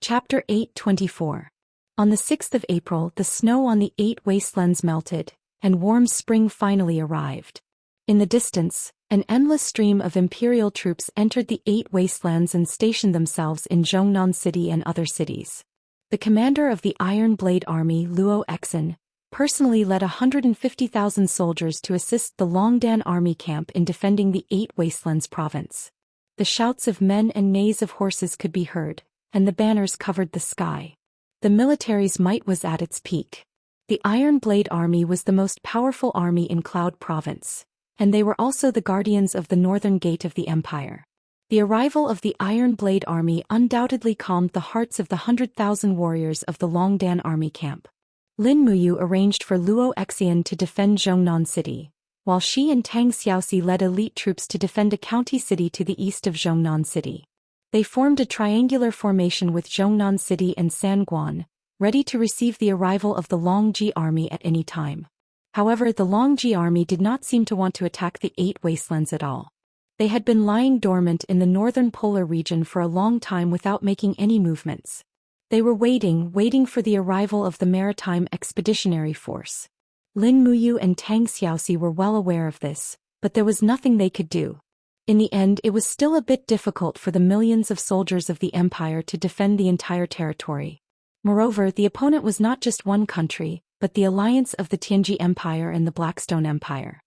Chapter 824. On the 6th of April, the snow on the 8 wastelands melted, and warm spring finally arrived. In the distance, an endless stream of imperial troops entered the 8 wastelands and stationed themselves in Zhongnan City and other cities. The commander of the Iron Blade Army, Zhou Xian, personally led 150,000 soldiers to assist the Longdan army camp in defending the 8 wastelands province. The shouts of men and neighs of horses could be heard, and the banners covered the sky. The military's might was at its peak. The Iron Blade Army was the most powerful army in Cloud Province, and they were also the guardians of the northern gate of the empire. The arrival of the Iron Blade Army undoubtedly calmed the hearts of the 100,000 warriors of the Longdan army camp. Lin Muyu arranged for Zhou Xian to defend Zhongnan City, while she and Tang Xiaoxi led elite troops to defend a county city to the east of Zhongnan City. They formed a triangular formation with Zhongnan City and Sanguan, ready to receive the arrival of the Longji army at any time. However, the Longji army did not seem to want to attack the 8 wastelands at all. They had been lying dormant in the northern polar region for a long time without making any movements. They were waiting for the arrival of the Maritime Expeditionary Force. Lin Muyu and Tang Xiaoxi were well aware of this, but there was nothing they could do. In the end, it was still a bit difficult for the millions of soldiers of the empire to defend the entire territory. Moreover, the opponent was not just one country, but the alliance of the Tianji Empire and the Blackstone Empire.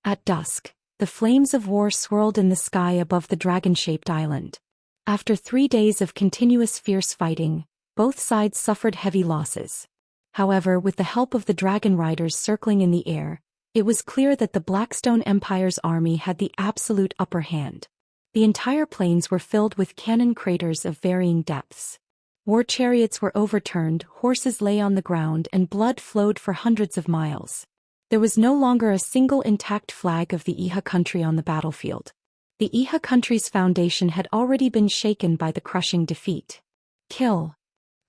At dusk, the flames of war swirled in the sky above the dragon-shaped island. After 3 days of continuous fierce fighting, both sides suffered heavy losses. However, with the help of the dragon riders circling in the air, it was clear that the Blackstone Empire's army had the absolute upper hand. The entire plains were filled with cannon craters of varying depths. War chariots were overturned, horses lay on the ground, and blood flowed for hundreds of miles. There was no longer a single intact flag of the Iha country on the battlefield. The Iha country's foundation had already been shaken by the crushing defeat. Kill.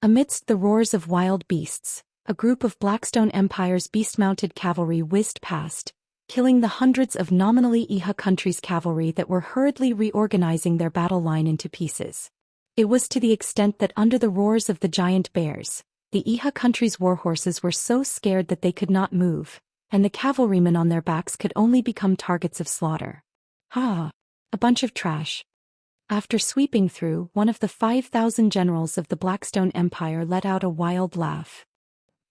Amidst the roars of wild beasts, a group of Blackstone Empire's beast-mounted cavalry whizzed past, killing the hundreds of nominally Iha country's cavalry that were hurriedly reorganizing their battle line into pieces. It was to the extent that under the roars of the giant bears, the Iha country's warhorses were so scared that they could not move, and the cavalrymen on their backs could only become targets of slaughter. Ha! A bunch of trash. After sweeping through, one of the 5,000 generals of the Blackstone Empire let out a wild laugh.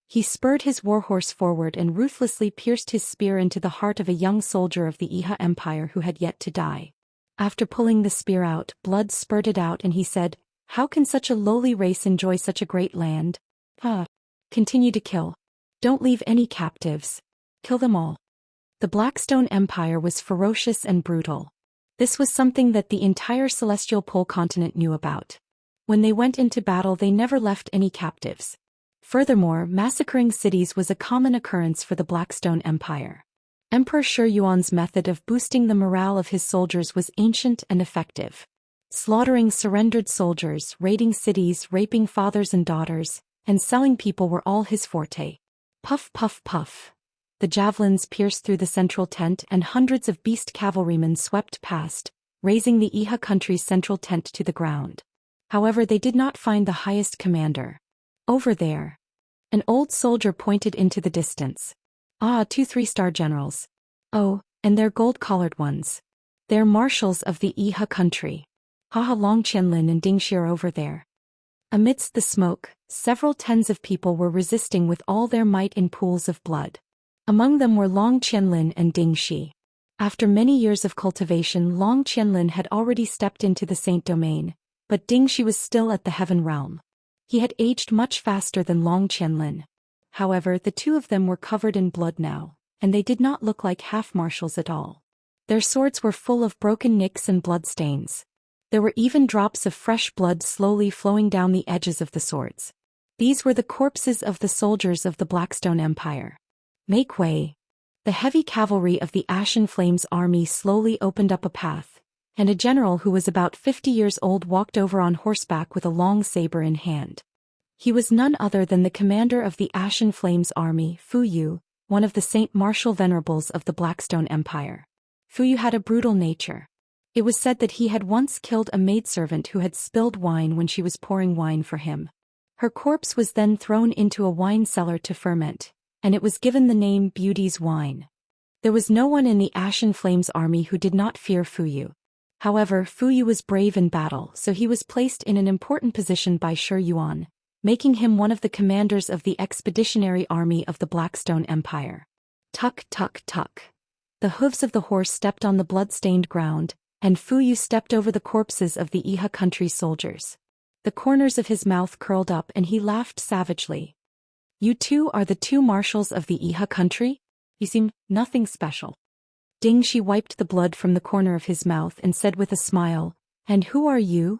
He spurred his warhorse forward and ruthlessly pierced his spear into the heart of a young soldier of the Iha Empire who had yet to die. After pulling the spear out, blood spurted out and he said, "How can such a lowly race enjoy such a great land? Continue to kill. Don't leave any captives. Kill them all." The Blackstone Empire was ferocious and brutal. This was something that the entire celestial pole continent knew about. When they went into battle, they never left any captives. Furthermore, massacring cities was a common occurrence for the Blackstone Empire. Emperor Shi Yuan's method of boosting the morale of his soldiers was ancient and effective. Slaughtering surrendered soldiers, raiding cities, raping fathers and daughters, and selling people were all his forte. Puff, puff, puff. The javelins pierced through the central tent and hundreds of beast cavalrymen swept past, razing the Iha country's central tent to the ground. However, they did not find the highest commander. Over there. An old soldier pointed into the distance. 2 3-star generals. Oh, and they're gold-collared ones. They're marshals of the Iha country. Long Qianlin and Dingxi are over there. Amidst the smoke, several tens of people were resisting with all their might in pools of blood. Among them were Long Qianlin and Dingxi. After many years of cultivation, Long Qianlin had already stepped into the Saint Domain, but Dingxi was still at the Heaven Realm. He had aged much faster than Long Qianlin. However, the two of them were covered in blood now, and they did not look like half-marshals at all. Their swords were full of broken nicks and bloodstains. There were even drops of fresh blood slowly flowing down the edges of the swords. These were the corpses of the soldiers of the Blackstone Empire. Make way. The heavy cavalry of the Ashen Flames army slowly opened up a path, and a general who was about 50 years old walked over on horseback with a long saber in hand. He was none other than the commander of the Ashen Flames army, Fu Yu, one of the Saint Martial Venerables of the Blackstone Empire. Fu Yu had a brutal nature. It was said that he had once killed a maidservant who had spilled wine when she was pouring wine for him. Her corpse was then thrown into a wine cellar to ferment, and it was given the name Beauty's Wine. There was no one in the Ashen Flames army who did not fear Fuyu. However, Fuyu was brave in battle, so he was placed in an important position by Shi Yuan, making him one of the commanders of the expeditionary army of the Blackstone Empire. Tuck, tuck, tuck. The hooves of the horse stepped on the blood-stained ground, and Fuyu stepped over the corpses of the Iha country soldiers. The corners of his mouth curled up and he laughed savagely. You two are the two marshals of the Iha country? You seem nothing special. Dingxi wiped the blood from the corner of his mouth and said with a smile, And who are you?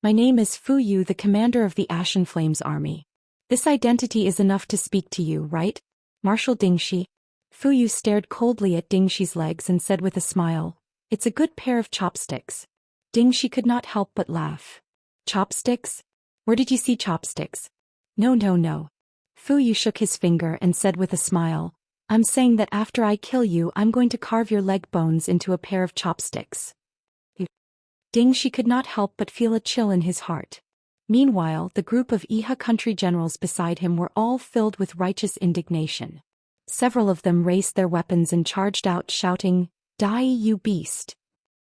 My name is Fuyu, the commander of the Ashen Flames army. This identity is enough to speak to you, right? Marshal Dingxi. Fuyu stared coldly at Dingxi's legs and said with a smile, It's a good pair of chopsticks. Dingxi could not help but laugh. Chopsticks? Where did you see chopsticks? No, no, no. Fuyu shook his finger and said with a smile, I'm saying that after I kill you I'm going to carve your leg bones into a pair of chopsticks. Dingxi could not help but feel a chill in his heart. Meanwhile, the group of Iha country generals beside him were all filled with righteous indignation. Several of them raised their weapons and charged out shouting, Die, you beast!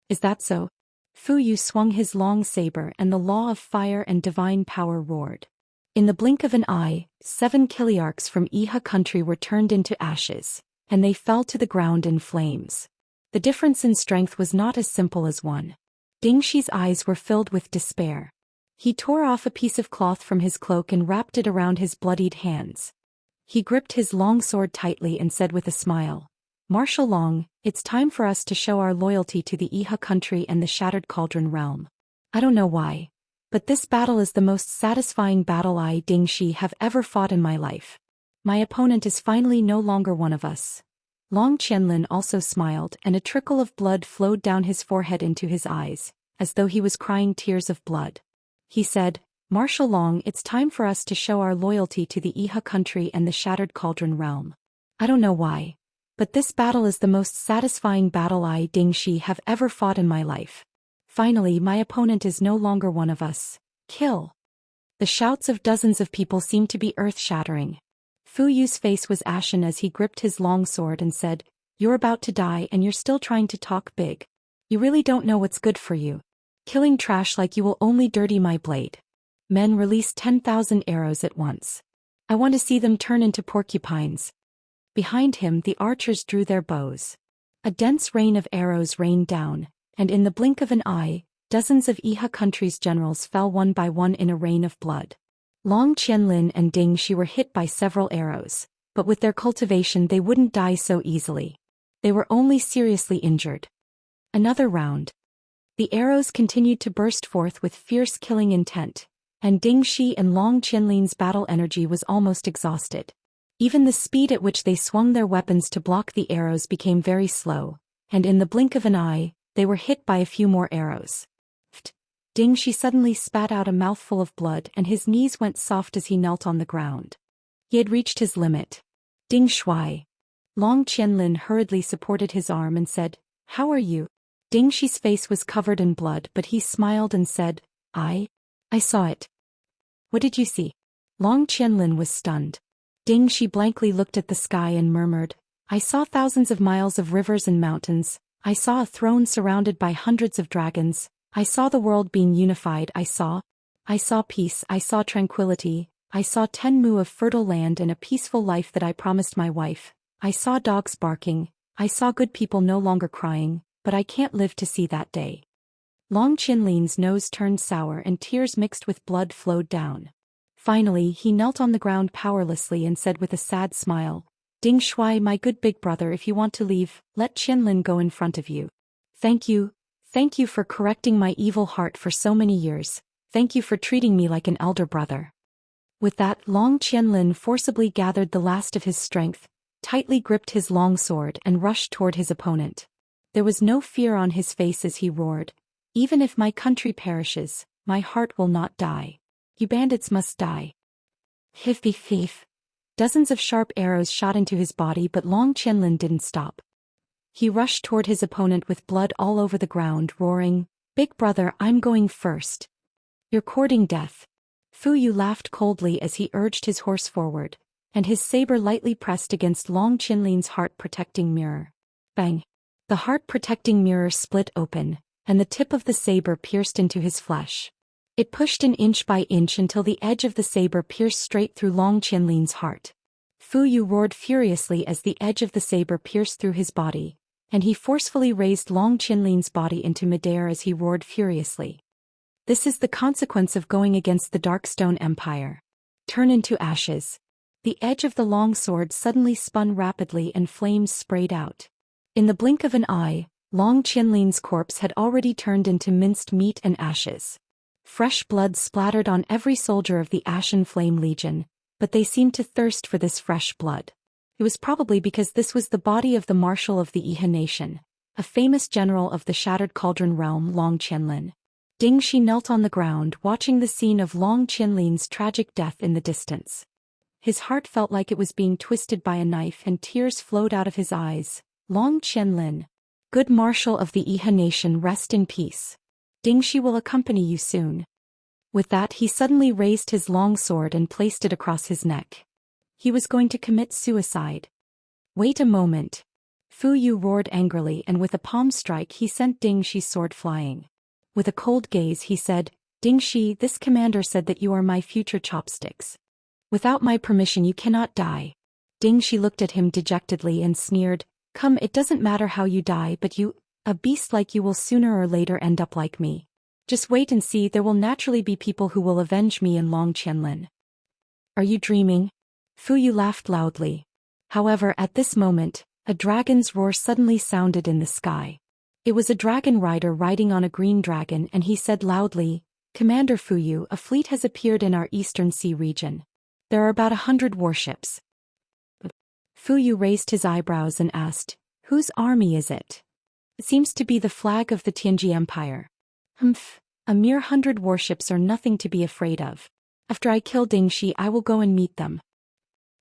Is that so? Fuyu swung his long saber and the law of fire and divine power roared. In the blink of an eye, 7 Kiliarchs from Iha country were turned into ashes, and they fell to the ground in flames. The difference in strength was not as simple as one. Dingxi's eyes were filled with despair. He tore off a piece of cloth from his cloak and wrapped it around his bloodied hands. He gripped his long sword tightly and said with a smile, Marshal Long, it's time for us to show our loyalty to the Iha country and the Shattered Cauldron realm. I don't know why, but this battle is the most satisfying battle I, Dingxi, have ever fought in my life. My opponent is finally no longer one of us. Long Qianlin also smiled and a trickle of blood flowed down his forehead into his eyes, as though he was crying tears of blood. He said, Marshal Long, it's time for us to show our loyalty to the Iha country and the Shattered Cauldron realm. I don't know why, but this battle is the most satisfying battle I, Dingxi, have ever fought in my life. Finally, my opponent is no longer one of us. Kill! The shouts of dozens of people seemed to be earth-shattering. Fuyu's face was ashen as he gripped his long sword and said, You're about to die and you're still trying to talk big. You really don't know what's good for you. Killing trash like you will only dirty my blade. Men, release 10,000 arrows at once. I want to see them turn into porcupines. Behind him the archers drew their bows. A dense rain of arrows rained down, and in the blink of an eye, dozens of Iha country's generals fell one by one in a rain of blood. Long Qianlin and Dingxi were hit by several arrows, but with their cultivation they wouldn't die so easily. They were only seriously injured. Another round. The arrows continued to burst forth with fierce killing intent, and Dingxi and Long Qianlin's battle energy was almost exhausted. Even the speed at which they swung their weapons to block the arrows became very slow, and in the blink of an eye, they were hit by a few more arrows. Dingxi suddenly spat out a mouthful of blood and his knees went soft as he knelt on the ground. He had reached his limit. Ding Shuai. Long Qianlin hurriedly supported his arm and said, How are you? Dingxi's face was covered in blood but he smiled and said, I saw it. What did you see? Long Qianlin was stunned. Dingxi blankly looked at the sky and murmured, I saw thousands of miles of rivers and mountains, I saw a throne surrounded by hundreds of dragons, I saw the world being unified, I saw peace, I saw tranquility, I saw 10 mu of fertile land and a peaceful life that I promised my wife, I saw dogs barking, I saw good people no longer crying, but I can't live to see that day. Long Qianlin's nose turned sour and tears mixed with blood flowed down. Finally, he knelt on the ground powerlessly and said with a sad smile, Ding Shuai, my good big brother, if you want to leave, let Qianlin go in front of you. Thank you for correcting my evil heart for so many years, thank you for treating me like an elder brother. With that, Long Qianlin forcibly gathered the last of his strength, tightly gripped his long sword and rushed toward his opponent. There was no fear on his face as he roared, Even if my country perishes, my heart will not die. You bandits must die. Thief. Dozens of sharp arrows shot into his body but Long Qianlin didn't stop. He rushed toward his opponent with blood all over the ground, roaring, "Big brother, I'm going first. You're courting death." Fu Yu laughed coldly as he urged his horse forward, and his saber lightly pressed against Long Qinlin's heart-protecting mirror. Bang! The heart-protecting mirror split open, and the tip of the saber pierced into his flesh. It pushed in inch by inch until the edge of the saber pierced straight through Long Qinlin's heart. Fu Yu roared furiously as the edge of the saber pierced through his body, and he forcefully raised Long Qinlin's body into midair as he roared furiously. This is the consequence of going against the Darkstone Empire. Turn into ashes. The edge of the long sword suddenly spun rapidly and flames sprayed out. In the blink of an eye, Long Qinlin's corpse had already turned into minced meat and ashes. Fresh blood splattered on every soldier of the Ashen Flame Legion, but they seemed to thirst for this fresh blood. It was probably because this was the body of the Marshal of the Iha Nation, a famous general of the Shattered Cauldron realm, Long Qinlin. Ding Shi knelt on the ground watching the scene of Long Qinlin's tragic death in the distance. His heart felt like it was being twisted by a knife and tears flowed out of his eyes. Long Qinlin, good Marshal of the Iha Nation, rest in peace. Ding Shi will accompany you soon. With that, he suddenly raised his long sword and placed it across his neck. He was going to commit suicide. Wait a moment. Fu Yu roared angrily, and with a palm strike he sent Ding Shi's sword flying. With a cold gaze he said, "Ding Shi, this commander said that you are my future chopsticks. Without my permission you cannot die." Ding Shi looked at him dejectedly and sneered, "Come, it doesn't matter how you die, but you, a beast like you, will sooner or later end up like me. Just wait and see, there will naturally be people who will avenge me and Long Qinlin." "Are you dreaming?" Fu Yu laughed loudly. However, at this moment, a dragon's roar suddenly sounded in the sky. It was a dragon rider riding on a green dragon, and he said loudly, "Commander Fu Yu, a fleet has appeared in our eastern sea region. There are about 100 warships." Fu Yu raised his eyebrows and asked, "Whose army is it?" "It seems to be the flag of the Tianji Empire." "Humph, a mere 100 warships are nothing to be afraid of. After I kill Ding Shi, I will go and meet them."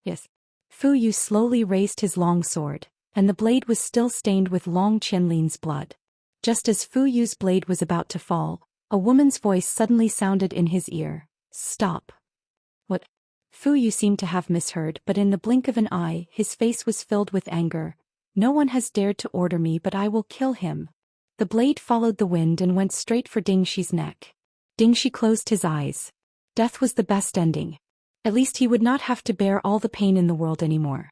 "Yes." Fu Yu slowly raised his long sword, and the blade was still stained with Long Qinlin's blood. Just as Fu Yu's blade was about to fall, a woman's voice suddenly sounded in his ear. "Stop." "What?" Fu Yu seemed to have misheard, but in the blink of an eye, his face was filled with anger. "No one has dared to order me, but I will kill him." The blade followed the wind and went straight for Ding Shi's neck. Ding Shi closed his eyes. Death was the best ending. At least he would not have to bear all the pain in the world anymore.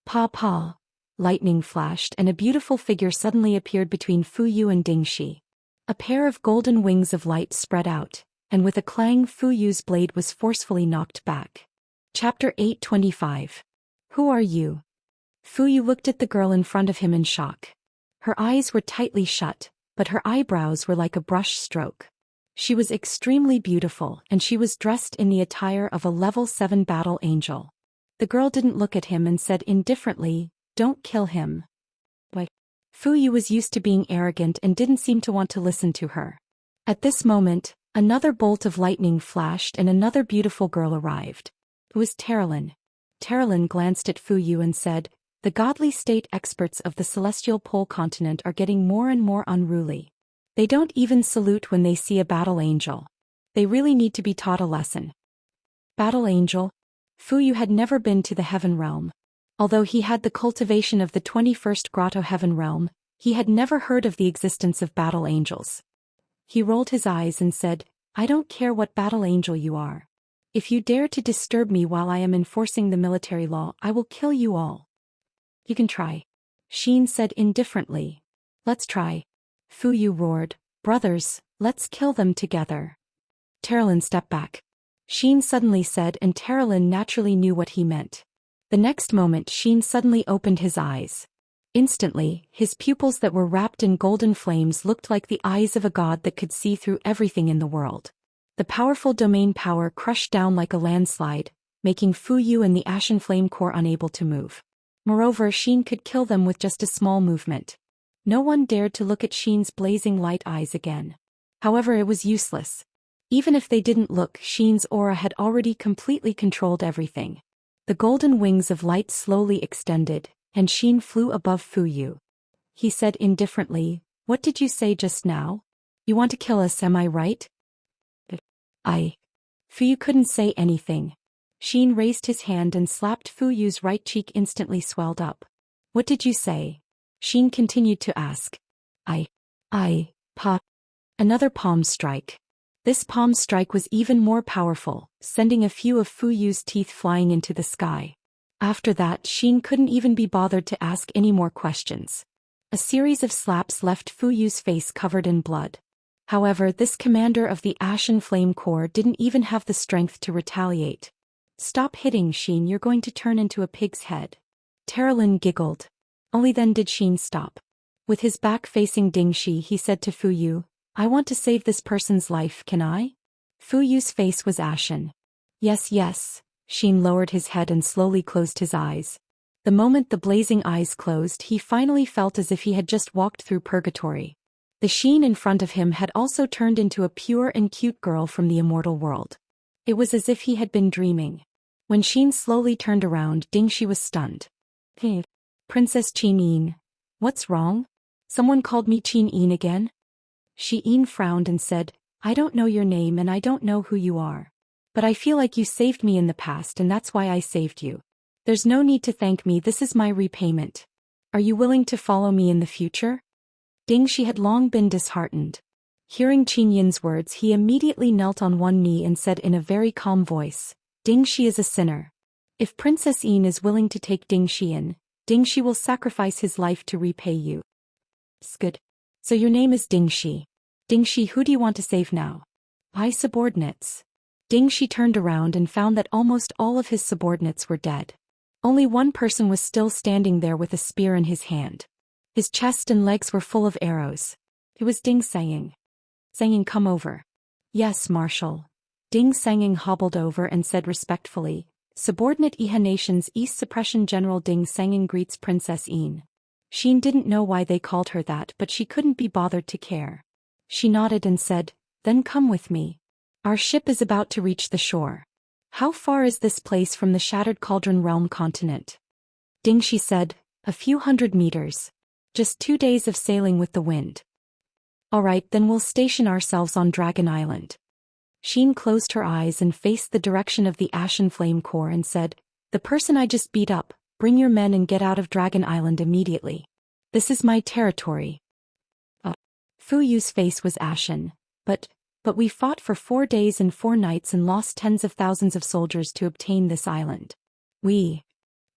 Pa pa. Lightning flashed and a beautiful figure suddenly appeared between Fu Yu and Ding Shi. A pair of golden wings of light spread out, and with a clang Fu Yu's blade was forcefully knocked back. Chapter 825. Who are you? Fu Yu looked at the girl in front of him in shock. Her eyes were tightly shut, but her eyebrows were like a brush stroke. She was extremely beautiful, and she was dressed in the attire of a level 7 battle angel. The girl didn't look at him and said indifferently, "Don't kill him." Why? Fu Yu was used to being arrogant and didn't seem to want to listen to her. At this moment, another bolt of lightning flashed and another beautiful girl arrived. It was Terralyn. Terralyn glanced at Fu Yu and said, "The godly state experts of the Celestial Pole continent are getting more and more unruly. They don't even salute when they see a battle angel. They really need to be taught a lesson." Battle angel? Fu Yu had never been to the Heaven Realm. Although he had the cultivation of the 21st Grotto Heaven Realm, he had never heard of the existence of battle angels. He rolled his eyes and said, "I don't care what battle angel you are. If you dare to disturb me while I am enforcing the military law, I will kill you all." "You can try," Xian said indifferently. "Let's try." Fu Yu roared, "Brothers, let's kill them together." Terralyn stepped back. Xian suddenly said, and Terralyn naturally knew what he meant. The next moment Xian suddenly opened his eyes. Instantly, his pupils that were wrapped in golden flames looked like the eyes of a god that could see through everything in the world. The powerful domain power crushed down like a landslide, making Fu Yu and the Ashen Flame Core unable to move. Moreover, Xian could kill them with just a small movement. No one dared to look at Xian's blazing light eyes again. However, it was useless. Even if they didn't look, Xian's aura had already completely controlled everything. The golden wings of light slowly extended, and Xian flew above Fu Yu. he said indifferently. What did you say just now? You want to kill us, am I right? Fu Yu couldn't say anything. Xian raised his hand and slapped Fu Yu's right cheek, instantly swelled up. What did you say? Xian continued to ask. Another palm strike. This palm strike was even more powerful, sending a few of Fu Yu's teeth flying into the sky. After that, Xian couldn't even be bothered to ask any more questions. A series of slaps left Fu Yu's face covered in blood. However, this commander of the Ashen Flame Corps didn't even have the strength to retaliate. Stop hitting, Xian, you're going to turn into a pig's head. Terralin giggled. Only then did Xian stop. With his back facing Dingxi, he said to Fu Yu, I want to save this person's life, can I? Fu Yu's face was ashen. Yes, yes. Xian lowered his head and slowly closed his eyes. The moment the blazing eyes closed, he finally felt as if he had just walked through purgatory. The Xian in front of him had also turned into a pure and cute girl from the immortal world. It was as if he had been dreaming. When Xian slowly turned around, Dingxi was stunned. Hey, Princess Qin, what's wrong? Someone called me Qin again? Xian frowned and said, I don't know your name and I don't know who you are. But I feel like you saved me in the past and that's why I saved you. There's no need to thank me, this is my repayment. Are you willing to follow me in the future? Dingxi had long been disheartened. Hearing Qin Yin's words, he immediately knelt on one knee and said in a very calm voice, Dingxi is a sinner. If Princess Yin is willing to take Dingxi in, Dingxi will sacrifice his life to repay you. Good. So your name is Dingxi. Dingxi, who do you want to save now? I subordinates. Dingxi turned around and found that almost all of his subordinates were dead. Only one person was still standing there with a spear in his hand. His chest and legs were full of arrows. It was Ding Sanging. Sanging, come over. Yes, Marshal. Ding Sanging hobbled over and said respectfully, Subordinate Iha Nation's East Suppression General Ding Sanging greets Princess Yin. Xian didn't know why they called her that, but she couldn't be bothered to care. She nodded and said, Then come with me. Our ship is about to reach the shore. How far is this place from the Shattered Cauldron Realm continent? Dingxi said, A few 100 meters. Just 2 days of sailing with the wind. Alright, then we'll station ourselves on Dragon Island. Xian closed her eyes and faced the direction of the Ashen Flame Corps and said, The person I just beat up, bring your men and get out of Dragon Island immediately. This is my territory. Fu Yu's face was ashen. But we fought for 4 days and 4 nights and lost tens of thousands of soldiers to obtain this island. We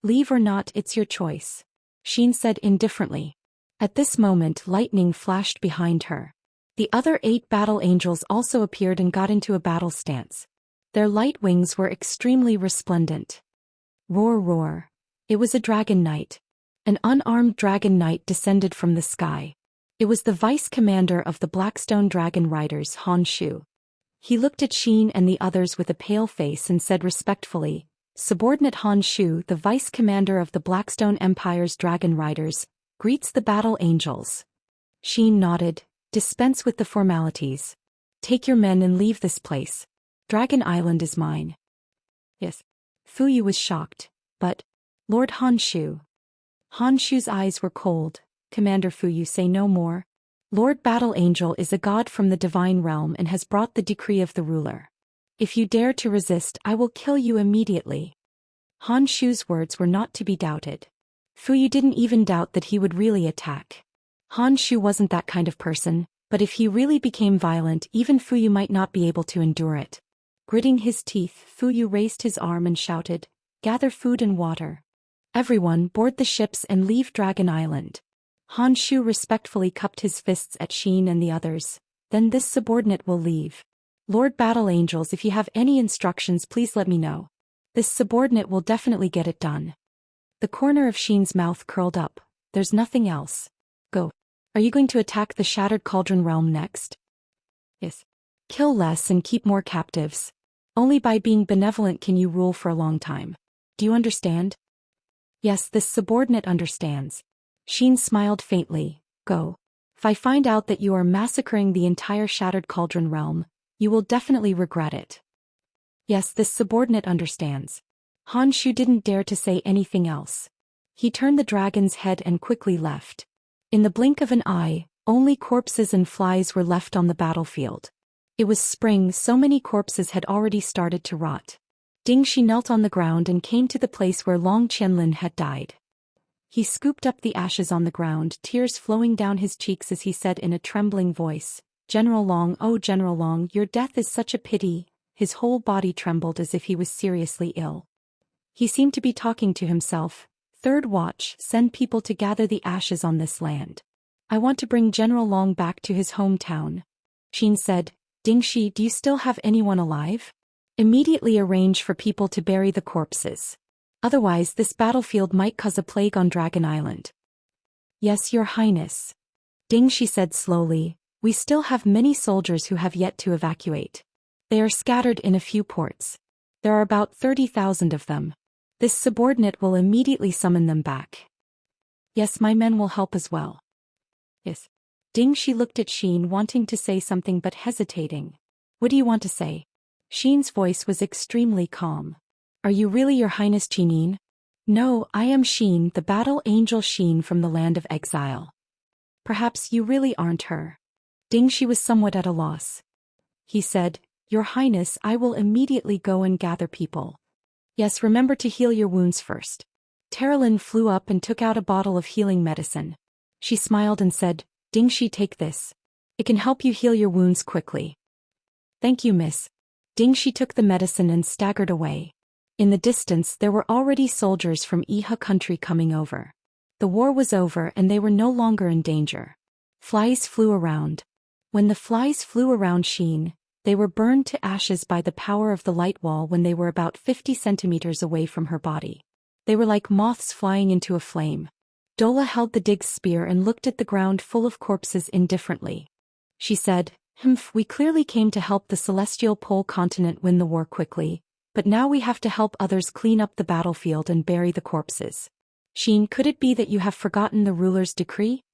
leave or not, it's your choice. Xian said indifferently. At this moment, lightning flashed behind her. The other 8 battle angels also appeared and got into a battle stance. Their light wings were extremely resplendent. Roar, roar. It was a dragon knight. An unarmed dragon knight descended from the sky. It was the vice commander of the Blackstone Dragon Riders, Han Shu. He looked at Xian and the others with a pale face and said respectfully, Subordinate Han Shu, the vice commander of the Blackstone Empire's Dragon Riders, greets the battle angels. Xian nodded. Dispense with the formalities. Take your men and leave this place. Dragon Island is mine. Yes. Fu Yu was shocked. But, Lord Han Shu. Han Shu's eyes were cold. Commander Fu Yu, say no more. Lord Battle Angel is a god from the divine realm and has brought the decree of the ruler. If you dare to resist, I will kill you immediately. Han Shu's words were not to be doubted. Fu Yu didn't even doubt that he would really attack. Han Shu wasn't that kind of person, but if he really became violent, even Fu Yu might not be able to endure it. Gritting his teeth, Fu Yu raised his arm and shouted, Gather food and water. Everyone, board the ships and leave Dragon Island. Han Shu respectfully cupped his fists at Xian and the others. Then this subordinate will leave. Lord Battle Angels, if you have any instructions, please let me know. This subordinate will definitely get it done. The corner of Xian's mouth curled up. There's nothing else. Go. Are you going to attack the Shattered Cauldron Realm next? Yes. Kill less and keep more captives. Only by being benevolent can you rule for a long time. Do you understand? Yes, this subordinate understands. Xian smiled faintly. Go. If I find out that you are massacring the entire Shattered Cauldron Realm, you will definitely regret it. Yes, this subordinate understands. Han Shu didn't dare to say anything else. He turned the dragon's head and quickly left. In the blink of an eye, only corpses and flies were left on the battlefield. It was spring, so many corpses had already started to rot. Dingxi knelt on the ground and came to the place where Long Qianlin had died. He scooped up the ashes on the ground, tears flowing down his cheeks as he said in a trembling voice, "General Long, oh General Long, your death is such a pity." His whole body trembled as if he was seriously ill. He seemed to be talking to himself. Third watch, send people to gather the ashes on this land. I want to bring General Long back to his hometown. Xian said, Dingxi, do you still have anyone alive? Immediately arrange for people to bury the corpses. Otherwise this battlefield might cause a plague on Dragon Island. Yes, Your Highness. Dingxi said slowly, we still have many soldiers who have yet to evacuate. They are scattered in a few ports. There are about 30,000 of them. This subordinate will immediately summon them back. Yes, my men will help as well. Yes. Dingxi looked at Xian wanting to say something but hesitating. What do you want to say? Xian's voice was extremely calm. Are you really Your Highness Qinin? No, I am Xian, the battle angel Xian from the land of exile. Perhaps you really aren't her. Dingxi was somewhat at a loss. He said, Your Highness, I will immediately go and gather people. Yes, remember to heal your wounds first. Terralyn flew up and took out a bottle of healing medicine. She smiled and said, Dingxi, take this. It can help you heal your wounds quickly. Thank you, miss. Dingxi took the medicine and staggered away. In the distance there were already soldiers from Iha country coming over. The war was over and they were no longer in danger. Flies flew around. When the flies flew around Xian, they were burned to ashes by the power of the light wall when they were about 50 centimeters away from her body. They were like moths flying into a flame. Dola held the Dig's spear and looked at the ground full of corpses indifferently. She said, we clearly came to help the celestial pole continent win the war quickly, but now we have to help others clean up the battlefield and bury the corpses. Xian, could it be that you have forgotten the ruler's decree?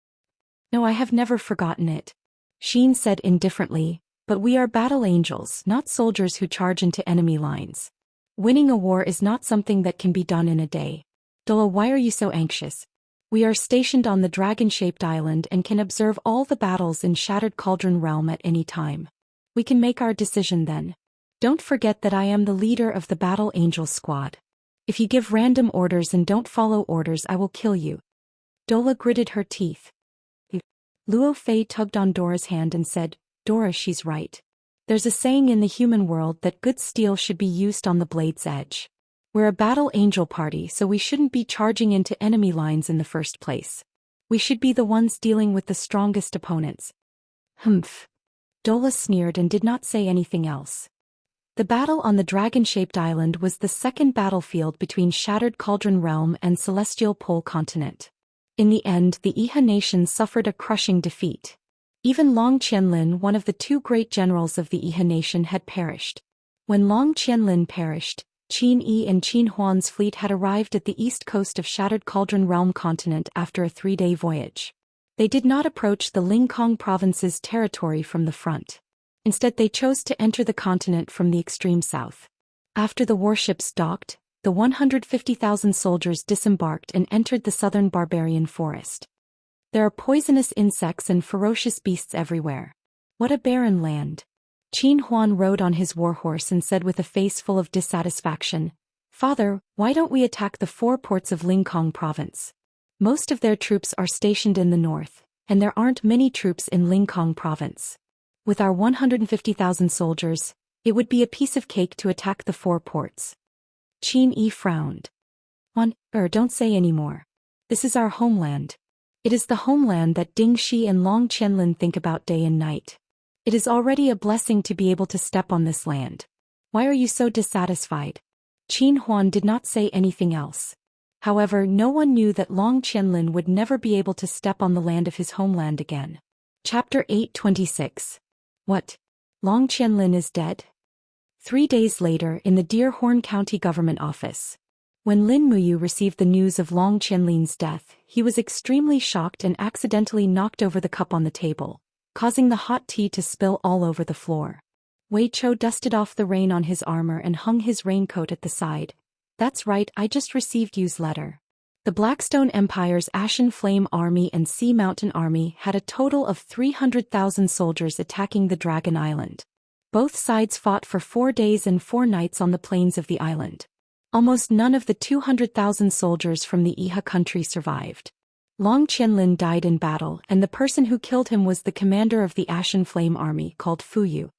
No, I have never forgotten it. Xian said indifferently, but we are battle angels, not soldiers who charge into enemy lines. Winning a war is not something that can be done in a day. Dola, why are you so anxious? We are stationed on the dragon-shaped island and can observe all the battles in Shattered Cauldron Realm at any time. We can make our decision then. Don't forget that I am the leader of the Battle Angel Squad. If you give random orders and don't follow orders, I will kill you. Dola gritted her teeth. Luo Fei tugged on Dora's hand and said, Dora, she's right. There's a saying in the human world that good steel should be used on the blade's edge. We're a battle angel party, so we shouldn't be charging into enemy lines in the first place. We should be the ones dealing with the strongest opponents. Humph. Dola sneered and did not say anything else. The battle on the dragon-shaped island was the second battlefield between Shattered Cauldron Realm and Celestial Pole Continent. In the end, the Iha nation suffered a crushing defeat. Even Long Qianlin, one of the two great generals of the Iha nation, had perished. When Long Qianlin perished, Qin Yi and Qin Huan's fleet had arrived at the east coast of Shattered Cauldron Realm continent after a 3-day voyage. They did not approach the Lingkong province's territory from the front. Instead, they chose to enter the continent from the extreme south. After the warships docked, the 150,000 soldiers disembarked and entered the southern barbarian forest. There are poisonous insects and ferocious beasts everywhere. What a barren land. Qin Huan rode on his warhorse and said with a face full of dissatisfaction, Father, why don't we attack the 4 ports of Lingkong province? Most of their troops are stationed in the north, and there aren't many troops in Lingkong province. With our 150,000 soldiers, it would be a piece of cake to attack the 4 ports. Qin Yi frowned. Don't say any more. This is our homeland. It is the homeland that Dingxi and Long Qianlin think about day and night. It is already a blessing to be able to step on this land. Why are you so dissatisfied? Qin Huan did not say anything else. However, no one knew that Long Qianlin would never be able to step on the land of his homeland again. Chapter 826. What? Long Qianlin is dead? 3 days later, in the Deerhorn County Government Office. When Lin Muyu received the news of Long Qianlin's death, he was extremely shocked and accidentally knocked over the cup on the table, causing the hot tea to spill all over the floor. Wei Chou dusted off the rain on his armor and hung his raincoat at the side. That's right, I just received Yu's letter. The Blackstone Empire's Ashen Flame Army and Sea Mountain Army had a total of 300,000 soldiers attacking the Dragon Island. Both sides fought for 4 days and 4 nights on the plains of the island. Almost none of the 200,000 soldiers from the Iha country survived. Long Qianlin died in battle, and the person who killed him was the commander of the Ashen Flame Army called Fu Yu.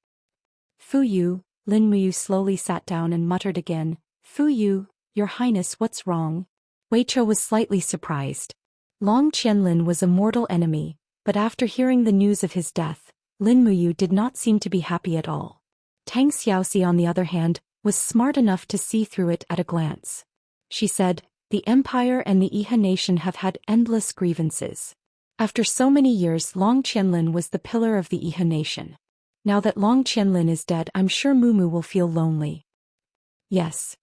Fu Yu, Lin Muyu slowly sat down and muttered again, "Fu Yu, Your Highness, what's wrong?" Wei Chou was slightly surprised. Long Qianlin was a mortal enemy, but after hearing the news of his death, Lin Muyu did not seem to be happy at all. Tang Xiaoxi, on the other hand, was smart enough to see through it at a glance. She said, "The Empire and the Iha nation have had endless grievances. After so many years, Long Qianlin was the pillar of the Iha nation. Now that Long Qianlin is dead, I'm sure Mumu will feel lonely." "Yes."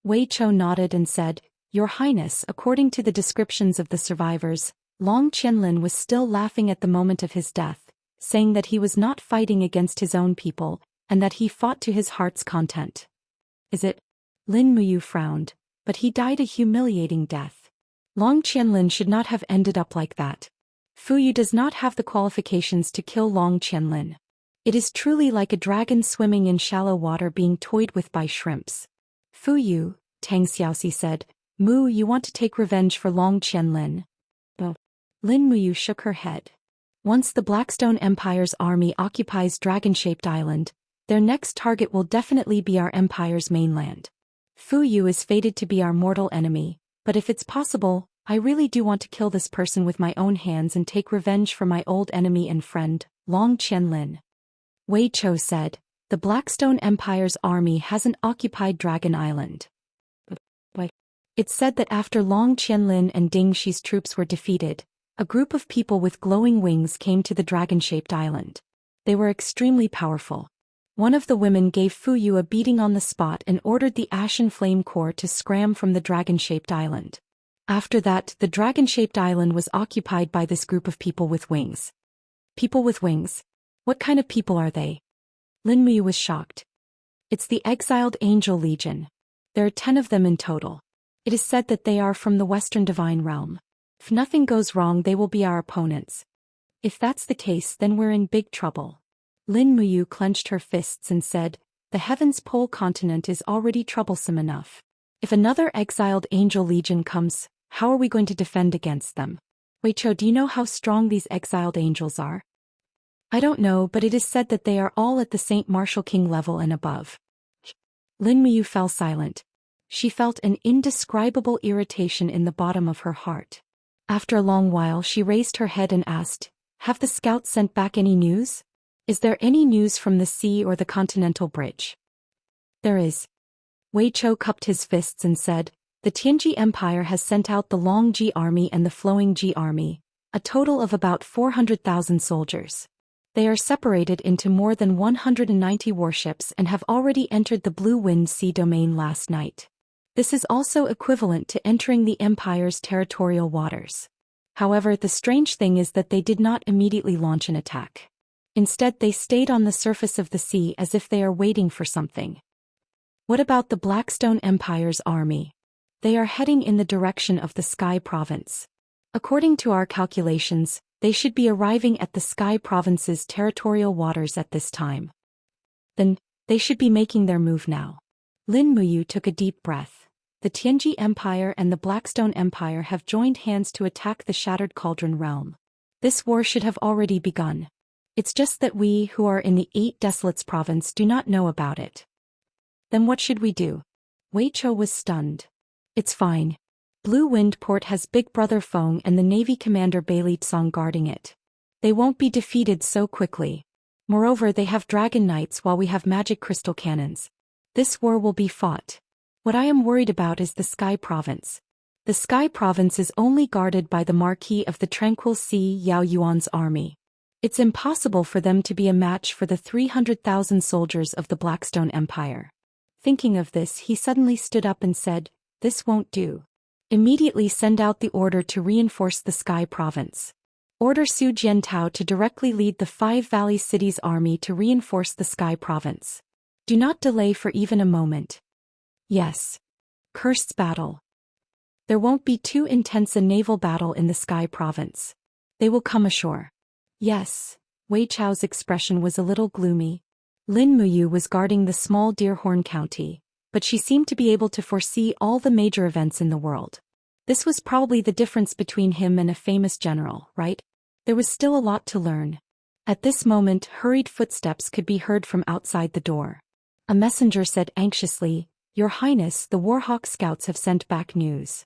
Wei Chou nodded and said, "Your Highness, according to the descriptions of the survivors, Long Qianlin was still laughing at the moment of his death, saying that he was not fighting against his own people, and that he fought to his heart's content." "Is it?" Lin Muyu frowned, "but he died a humiliating death. Long Qianlin should not have ended up like that. Fu Yu does not have the qualifications to kill Long Qianlin. It is truly like a dragon swimming in shallow water being toyed with by shrimps." "Fu Yu," Tang Xiaoxi said, "Mu, you want to take revenge for Long Qianlin?" "Oh." Lin Muyu shook her head. "Once the Blackstone Empire's army occupies Dragon-shaped Island, their next target will definitely be our empire's mainland. Fu Yu is fated to be our mortal enemy, but if it's possible, I really do want to kill this person with my own hands and take revenge for my old enemy and friend, Long Qianlin." Wei Chou said, "The Blackstone Empire's army hasn't occupied Dragon Island." "Why?" "It's said that after Long Qianlin and Ding Shi's troops were defeated, a group of people with glowing wings came to the dragon-shaped island. They were extremely powerful. One of the women gave Fu Yu a beating on the spot and ordered the Ashen Flame Corps to scram from the dragon-shaped island. After that, the dragon-shaped island was occupied by this group of people with wings." "People with wings? What kind of people are they?" Lin Muyu was shocked. "It's the Exiled Angel Legion. There are 10 of them in total. It is said that they are from the Western Divine Realm. If nothing goes wrong, they will be our opponents. If that's the case, then we're in big trouble." Lin Muyu clenched her fists and said, "The Heaven's Pole continent is already troublesome enough. If another Exiled Angel Legion comes, how are we going to defend against them?" "Wei Chou, do you know how strong these Exiled Angels are?" "I don't know, but it is said that they are all at the Saint Martial King level and above." Lin Muyu fell silent. She felt an indescribable irritation in the bottom of her heart. After a long while she raised her head and asked, "Have the scouts sent back any news? Is there any news from the sea or the Continental Bridge?" "There is." Wei Chou cupped his fists and said, "The Tianji Empire has sent out the Long Ji Army and the Flowing Ji Army, a total of about 400,000 soldiers. They are separated into more than 190 warships and have already entered the Blue Wind Sea domain last night. This is also equivalent to entering the Empire's territorial waters. However, the strange thing is that they did not immediately launch an attack. Instead, they stayed on the surface of the sea as if they are waiting for something." "What about the Blackstone Empire's army?" "They are heading in the direction of the Sky Province. According to our calculations, they should be arriving at the Sky Province's territorial waters at this time. Then, they should be making their move now." Lin Muyu took a deep breath. The Tianji Empire and the Blackstone Empire have joined hands to attack the Shattered Cauldron realm. This war should have already begun. It's just that we, who are in the 8 Desolates province, do not know about it." "Then what should we do?" Wei Chou was stunned. "It's fine. Blue Wind Port has Big Brother Feng and the Navy Commander Bailey Tsong guarding it. They won't be defeated so quickly. Moreover, they have Dragon Knights while we have Magic Crystal Cannons. This war will be fought. What I am worried about is the Sky Province. The Sky Province is only guarded by the Marquis of the Tranquil Sea Yao Yuan's army. It's impossible for them to be a match for the 300,000 soldiers of the Blackstone Empire." Thinking of this, he suddenly stood up and said, "This won't do. Immediately send out the order to reinforce the Sky Province. Order Su Jiantao to directly lead the 5 Valley Cities army to reinforce the Sky Province. Do not delay for even a moment." "Yes." Cursed battle. There won't be too intense a naval battle in the Sky Province. They will come ashore. Yes. Wei Chao's expression was a little gloomy. Lin Muyu was guarding the small Deerhorn County, but she seemed to be able to foresee all the major events in the world. This was probably the difference between him and a famous general, right? There was still a lot to learn. At this moment, hurried footsteps could be heard from outside the door. A messenger said anxiously, "Your Highness, the Warhawk Scouts have sent back news.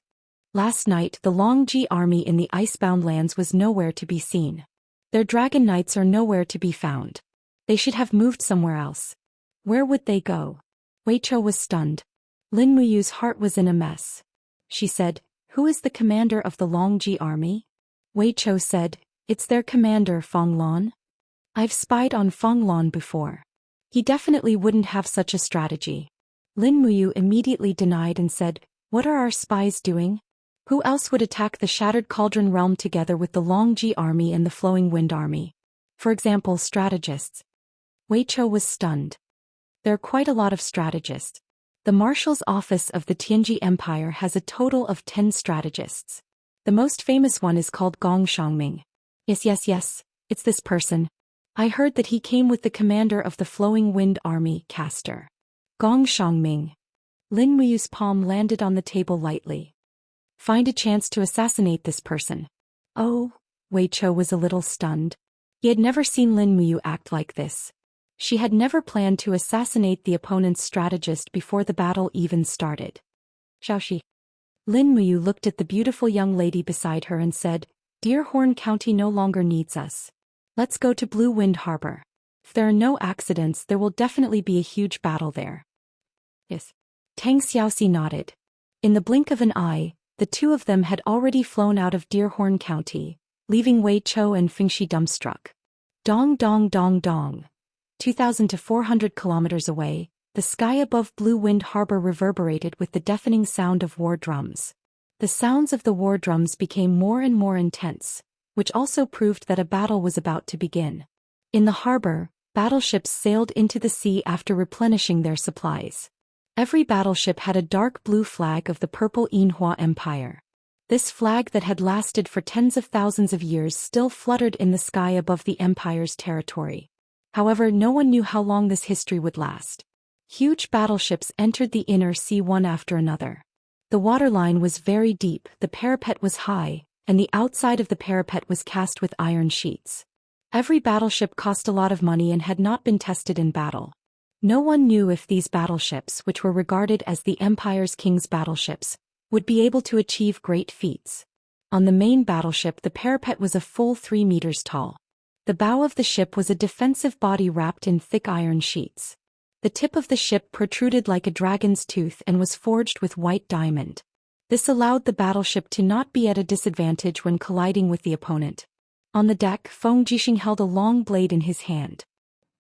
Last night, the Longji army in the icebound lands was nowhere to be seen. Their dragon knights are nowhere to be found. They should have moved somewhere else. Where would they go?" Wei Chou was stunned. Lin Muyu's heart was in a mess. She said, "Who is the commander of the Longji army?" Wei Chou said, "It's their commander Fong Lan. I've spied on Fong Lan before. He definitely wouldn't have such a strategy." Lin Muyu immediately denied and said, "What are our spies doing? Who else would attack the Shattered Cauldron realm together with the Longji army and the Flowing Wind army? For example, strategists." Wei Chou was stunned. There are quite a lot of strategists. The Marshal's Office of the Tianji Empire has a total of 10 strategists. The most famous one is called Gong Shangming. Yes, it's this person. I heard that he came with the commander of the Flowing Wind army, Caster. Gong Shangming. Lin Muyu's palm landed on the table lightly. Find a chance to assassinate this person. Oh, Wei Chou was a little stunned. He had never seen Lin Muyu act like this. She had never planned to assassinate the opponent's strategist before the battle even started. Xiaoxi. Lin Muyu looked at the beautiful young lady beside her and said, "Deerhorn County no longer needs us. Let's go to Blue Wind Harbor. If there are no accidents, there will definitely be a huge battle there." Yes. Tang Xiaoxi nodded. In the blink of an eye, the two of them had already flown out of Deerhorn County, leaving Wei Chou and Fingxi dumbstruck. Dong dong dong dong. 2,000 to 400 kilometers away, the sky above Blue Wind Harbor reverberated with the deafening sound of war drums. The sounds of the war drums became more and more intense, which also proved that a battle was about to begin. In the harbor, battleships sailed into the sea after replenishing their supplies. Every battleship had a dark blue flag of the Purple Yinhua Empire. This flag that had lasted for tens of thousands of years still fluttered in the sky above the Empire's territory. However, no one knew how long this history would last. Huge battleships entered the inner sea one after another. The waterline was very deep, the parapet was high, and the outside of the parapet was cast with iron sheets. Every battleship cost a lot of money and had not been tested in battle. No one knew if these battleships, which were regarded as the Empire's king's battleships, would be able to achieve great feats. On the main battleship, the parapet was a full 3 meters tall. The bow of the ship was a defensive body wrapped in thick iron sheets. The tip of the ship protruded like a dragon's tooth and was forged with white diamond. This allowed the battleship to not be at a disadvantage when colliding with the opponent. On the deck, Feng Jixing held a long blade in his hand.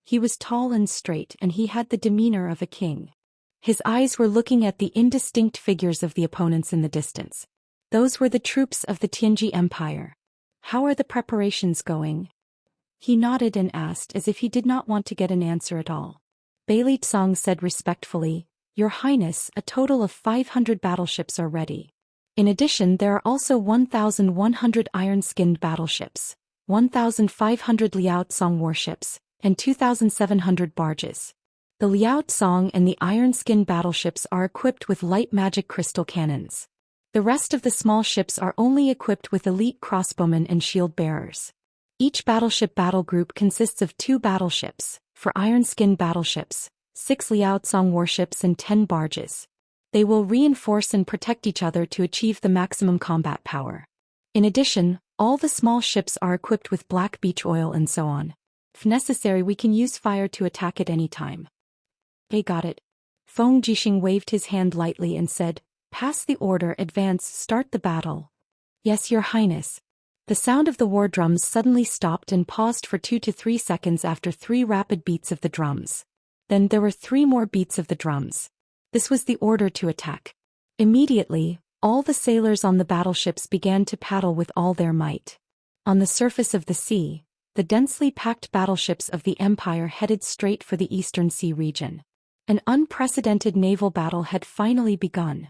He was tall and straight, and he had the demeanor of a king. His eyes were looking at the indistinct figures of the opponents in the distance. Those were the troops of the Tianji Empire. "How are the preparations going?" He nodded and asked as if he did not want to get an answer at all. Bailey Tsong said respectfully, "Your Highness, a total of 500 battleships are ready. In addition, there are also 1,100 iron-skinned battleships, 1,500 Liao Tsong warships, and 2,700 barges. The Liao Tsong and the iron-skinned battleships are equipped with light magic crystal cannons. The rest of the small ships are only equipped with elite crossbowmen and shield bearers. Each battleship battle group consists of 2 battleships, for iron-skinned battleships, 6 Liao Tsong warships and 10 barges. They will reinforce and protect each other to achieve the maximum combat power. In addition, all the small ships are equipped with black beach oil and so on. If necessary, we can use fire to attack at any time." "They got it." Feng Jixing waved his hand lightly and said, "Pass the order, advance, start the battle." "Yes, Your Highness." The sound of the war drums suddenly stopped and paused for 2 to 3 seconds after 3 rapid beats of the drums. Then there were 3 more beats of the drums. This was the order to attack. Immediately, all the sailors on the battleships began to paddle with all their might. On the surface of the sea, the densely packed battleships of the Empire headed straight for the Eastern Sea region. An unprecedented naval battle had finally begun.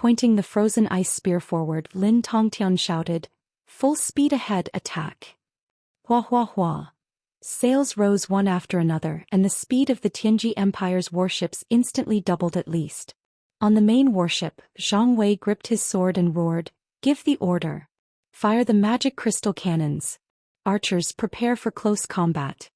Pointing the frozen ice spear forward, Lin Tongtian shouted, "Full speed ahead, attack!" Hua hua hua. Sails rose one after another, and the speed of the Tianji Empire's warships instantly doubled at least. On the main warship, Zhang Wei gripped his sword and roared, "Give the order. Fire the magic crystal cannons. Archers, prepare for close combat."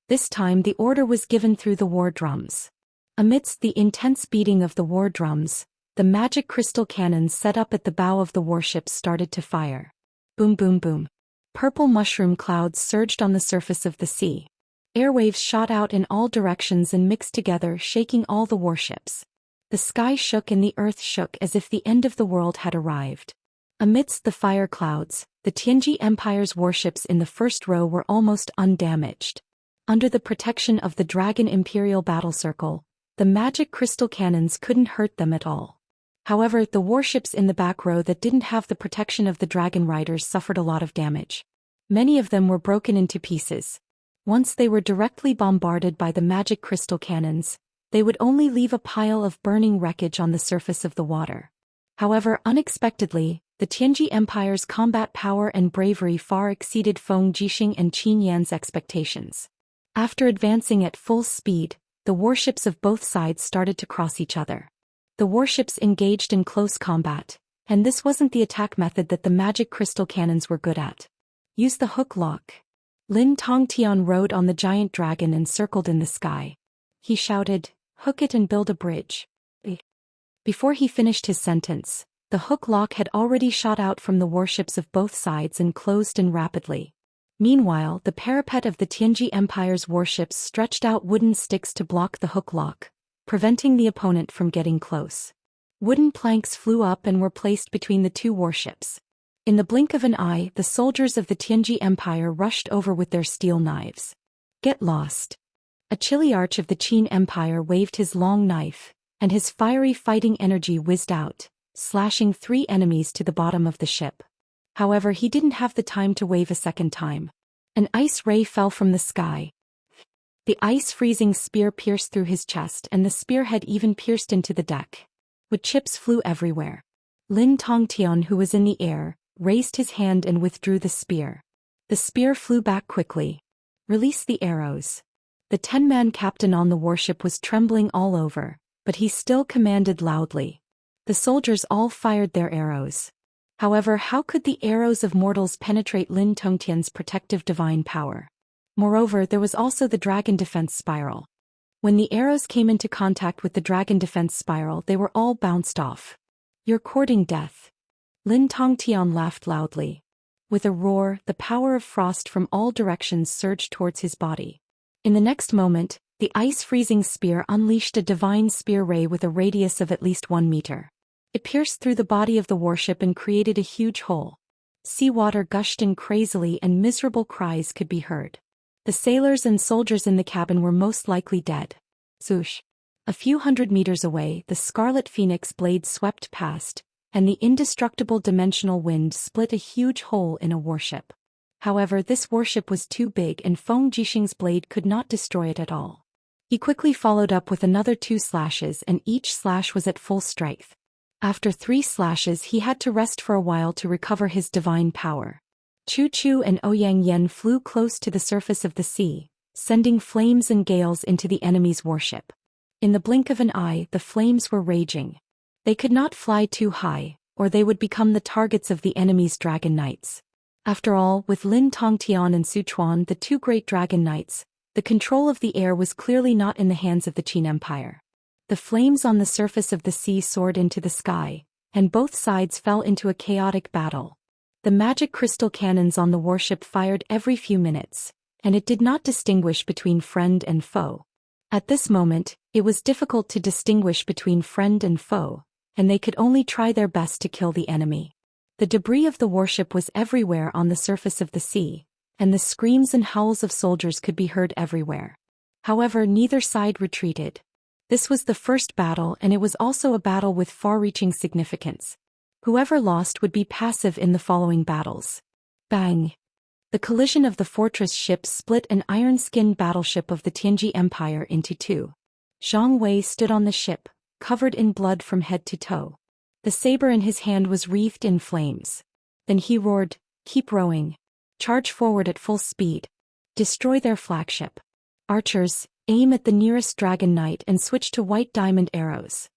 This time the order was given through the war drums. Amidst the intense beating of the war drums, the magic crystal cannons set up at the bow of the warships started to fire. Boom boom boom. Purple mushroom clouds surged on the surface of the sea. Airwaves shot out in all directions and mixed together, shaking all the warships. The sky shook and the earth shook as if the end of the world had arrived. Amidst the fire clouds, the Tianji Empire's warships in the first row were almost undamaged. Under the protection of the Dragon Imperial battle circle, the magic crystal cannons couldn't hurt them at all. However, the warships in the back row that didn't have the protection of the dragon riders suffered a lot of damage. Many of them were broken into pieces. Once they were directly bombarded by the magic crystal cannons, they would only leave a pile of burning wreckage on the surface of the water. However, unexpectedly, the Tianji Empire's combat power and bravery far exceeded Feng Jixing and Qin Yan's expectations. After advancing at full speed, the warships of both sides started to cross each other. The warships engaged in close combat, and this wasn't the attack method that the magic crystal cannons were good at. Use the hook lock. Lin Tongtian rode on the giant dragon and circled in the sky. He shouted, "Hook it and build a bridge." Before he finished his sentence, the hook lock had already shot out from the warships of both sides and closed in rapidly. Meanwhile, the parapet of the Tianji Empire's warships stretched out wooden sticks to block the hook lock, preventing the opponent from getting close. Wooden planks flew up and were placed between the two warships. In the blink of an eye, the soldiers of the Tianji Empire rushed over with their steel knives. Get lost. A chiliarch of the Qin Empire waved his long knife, and his fiery fighting energy whizzed out, slashing 3 enemies to the bottom of the ship. However, he didn't have the time to wave a second time. An ice ray fell from the sky. The ice-freezing spear pierced through his chest, and the spearhead even pierced into the deck. Wood chips flew everywhere. Lin Tongtian, who was in the air, raised his hand and withdrew the spear. The spear flew back quickly. Release the arrows. The 10-man captain on the warship was trembling all over, but he still commanded loudly. The soldiers all fired their arrows. However, how could the arrows of mortals penetrate Lin Tongtian's protective divine power? Moreover, there was also the dragon defense spiral. When the arrows came into contact with the dragon defense spiral, they were all bounced off. You're courting death. Lin Tongtian laughed loudly. With a roar, the power of frost from all directions surged towards his body. In the next moment, the ice-freezing spear unleashed a divine spear ray with a radius of at least 1 meter. It pierced through the body of the warship and created a huge hole. Seawater gushed in crazily and miserable cries could be heard. The sailors and soldiers in the cabin were most likely dead. Swoosh. A few hundred meters away, the Scarlet Phoenix blade swept past, and the indestructible dimensional wind split a huge hole in a warship. However, this warship was too big and Feng Jixing's blade could not destroy it at all. He quickly followed up with another 2 slashes, and each slash was at full strength. After 3 slashes, he had to rest for a while to recover his divine power. Chu Chu and Ouyang Yen flew close to the surface of the sea, sending flames and gales into the enemy's warship. In the blink of an eye, the flames were raging. They could not fly too high, or they would become the targets of the enemy's dragon knights. After all, with Lin Tongtian and Su Chuan, the 2 great dragon knights, the control of the air was clearly not in the hands of the Qin Empire. The flames on the surface of the sea soared into the sky, and both sides fell into a chaotic battle. The magic crystal cannons on the warship fired every few minutes, and it did not distinguish between friend and foe. At this moment, it was difficult to distinguish between friend and foe, and they could only try their best to kill the enemy. The debris of the warship was everywhere on the surface of the sea, and the screams and howls of soldiers could be heard everywhere. However, neither side retreated. This was the first battle, and it was also a battle with far-reaching significance. Whoever lost would be passive in the following battles. Bang! The collision of the fortress ships split an iron-skinned battleship of the Tianji Empire into 2. Zhang Wei stood on the ship, covered in blood from head to toe. The saber in his hand was wreathed in flames. Then he roared, "Keep rowing. Charge forward at full speed. Destroy their flagship. Archers, aim at the nearest dragon knight and switch to white diamond arrows."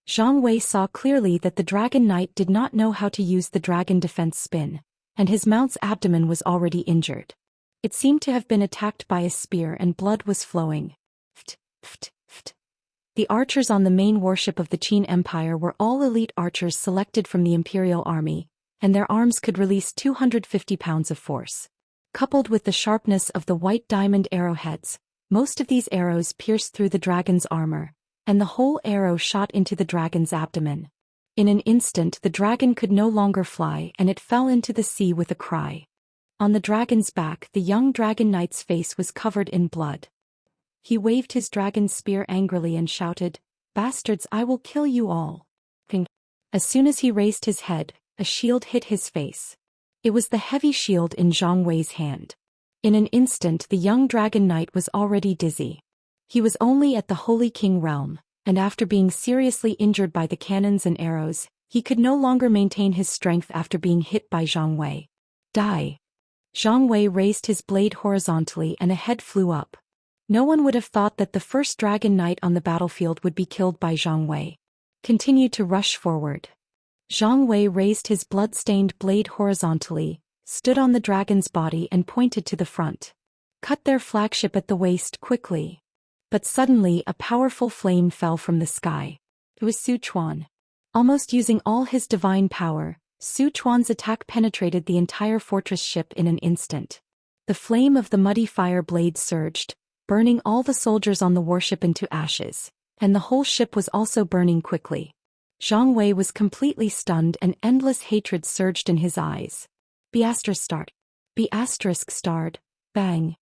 Zhang Wei saw clearly that the dragon knight did not know how to use the dragon defense spin, and his mount's abdomen was already injured. It seemed to have been attacked by a spear and blood was flowing. Ft, ft, ft. The archers on the main warship of the Qin Empire were all elite archers selected from the Imperial Army, and their arms could release 250 pounds of force. Coupled with the sharpness of the white diamond arrowheads, most of these arrows pierced through the dragon's armor, and the whole arrow shot into the dragon's abdomen. In an instant the dragon could no longer fly and it fell into the sea with a cry. On the dragon's back the young dragon knight's face was covered in blood. He waved his dragon spear angrily and shouted, "Bastards, I will kill you all." As soon as he raised his head, a shield hit his face. It was the heavy shield in Zhang Wei's hand. In an instant the young dragon knight was already dizzy. He was only at the Holy King realm, and after being seriously injured by the cannons and arrows, he could no longer maintain his strength after being hit by Zhang Wei. "Die!" Zhang Wei raised his blade horizontally and a head flew up. No one would have thought that the first dragon knight on the battlefield would be killed by Zhang Wei. Continue to rush forward. Zhang Wei raised his blood-stained blade horizontally, stood on the dragon's body and pointed to the front. "Cut their flagship at the waist quickly." But suddenly a powerful flame fell from the sky. It was Su Chuan. Almost using all his divine power, Su Chuan's attack penetrated the entire fortress ship in an instant. The flame of the muddy fire blade surged, burning all the soldiers on the warship into ashes, and the whole ship was also burning quickly. Zhang Wei was completely stunned and endless hatred surged in his eyes. Be asterisk starred, bang.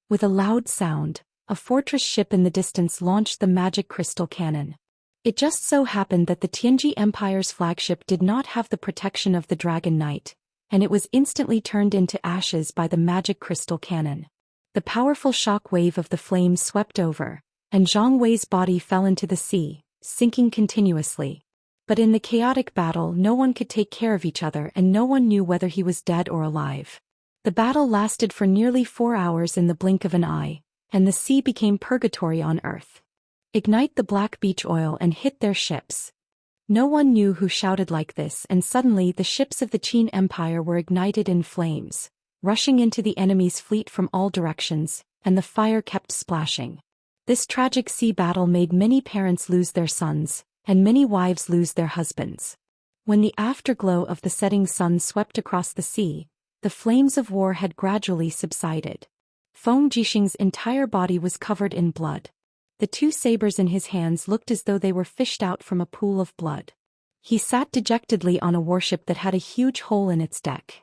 With a loud sound, a fortress ship in the distance launched the magic crystal cannon. It just so happened that the Tianji Empire's flagship did not have the protection of the Dragon Knight, and it was instantly turned into ashes by the magic crystal cannon. The powerful shock wave of the flames swept over, and Zhang Wei's body fell into the sea, sinking continuously. But in the chaotic battle no one could take care of each other and no one knew whether he was dead or alive. The battle lasted for nearly 4 hours in the blink of an eye, and the sea became purgatory on earth. Ignite the black beach oil and hit their ships. No one knew who shouted like this, and suddenly the ships of the Qin Empire were ignited in flames, rushing into the enemy's fleet from all directions, and the fire kept splashing. This tragic sea battle made many parents lose their sons, and many wives lose their husbands. When the afterglow of the setting sun swept across the sea, the flames of war had gradually subsided. Feng Jixing's entire body was covered in blood. The 2 sabers in his hands looked as though they were fished out from a pool of blood. He sat dejectedly on a warship that had a huge hole in its deck.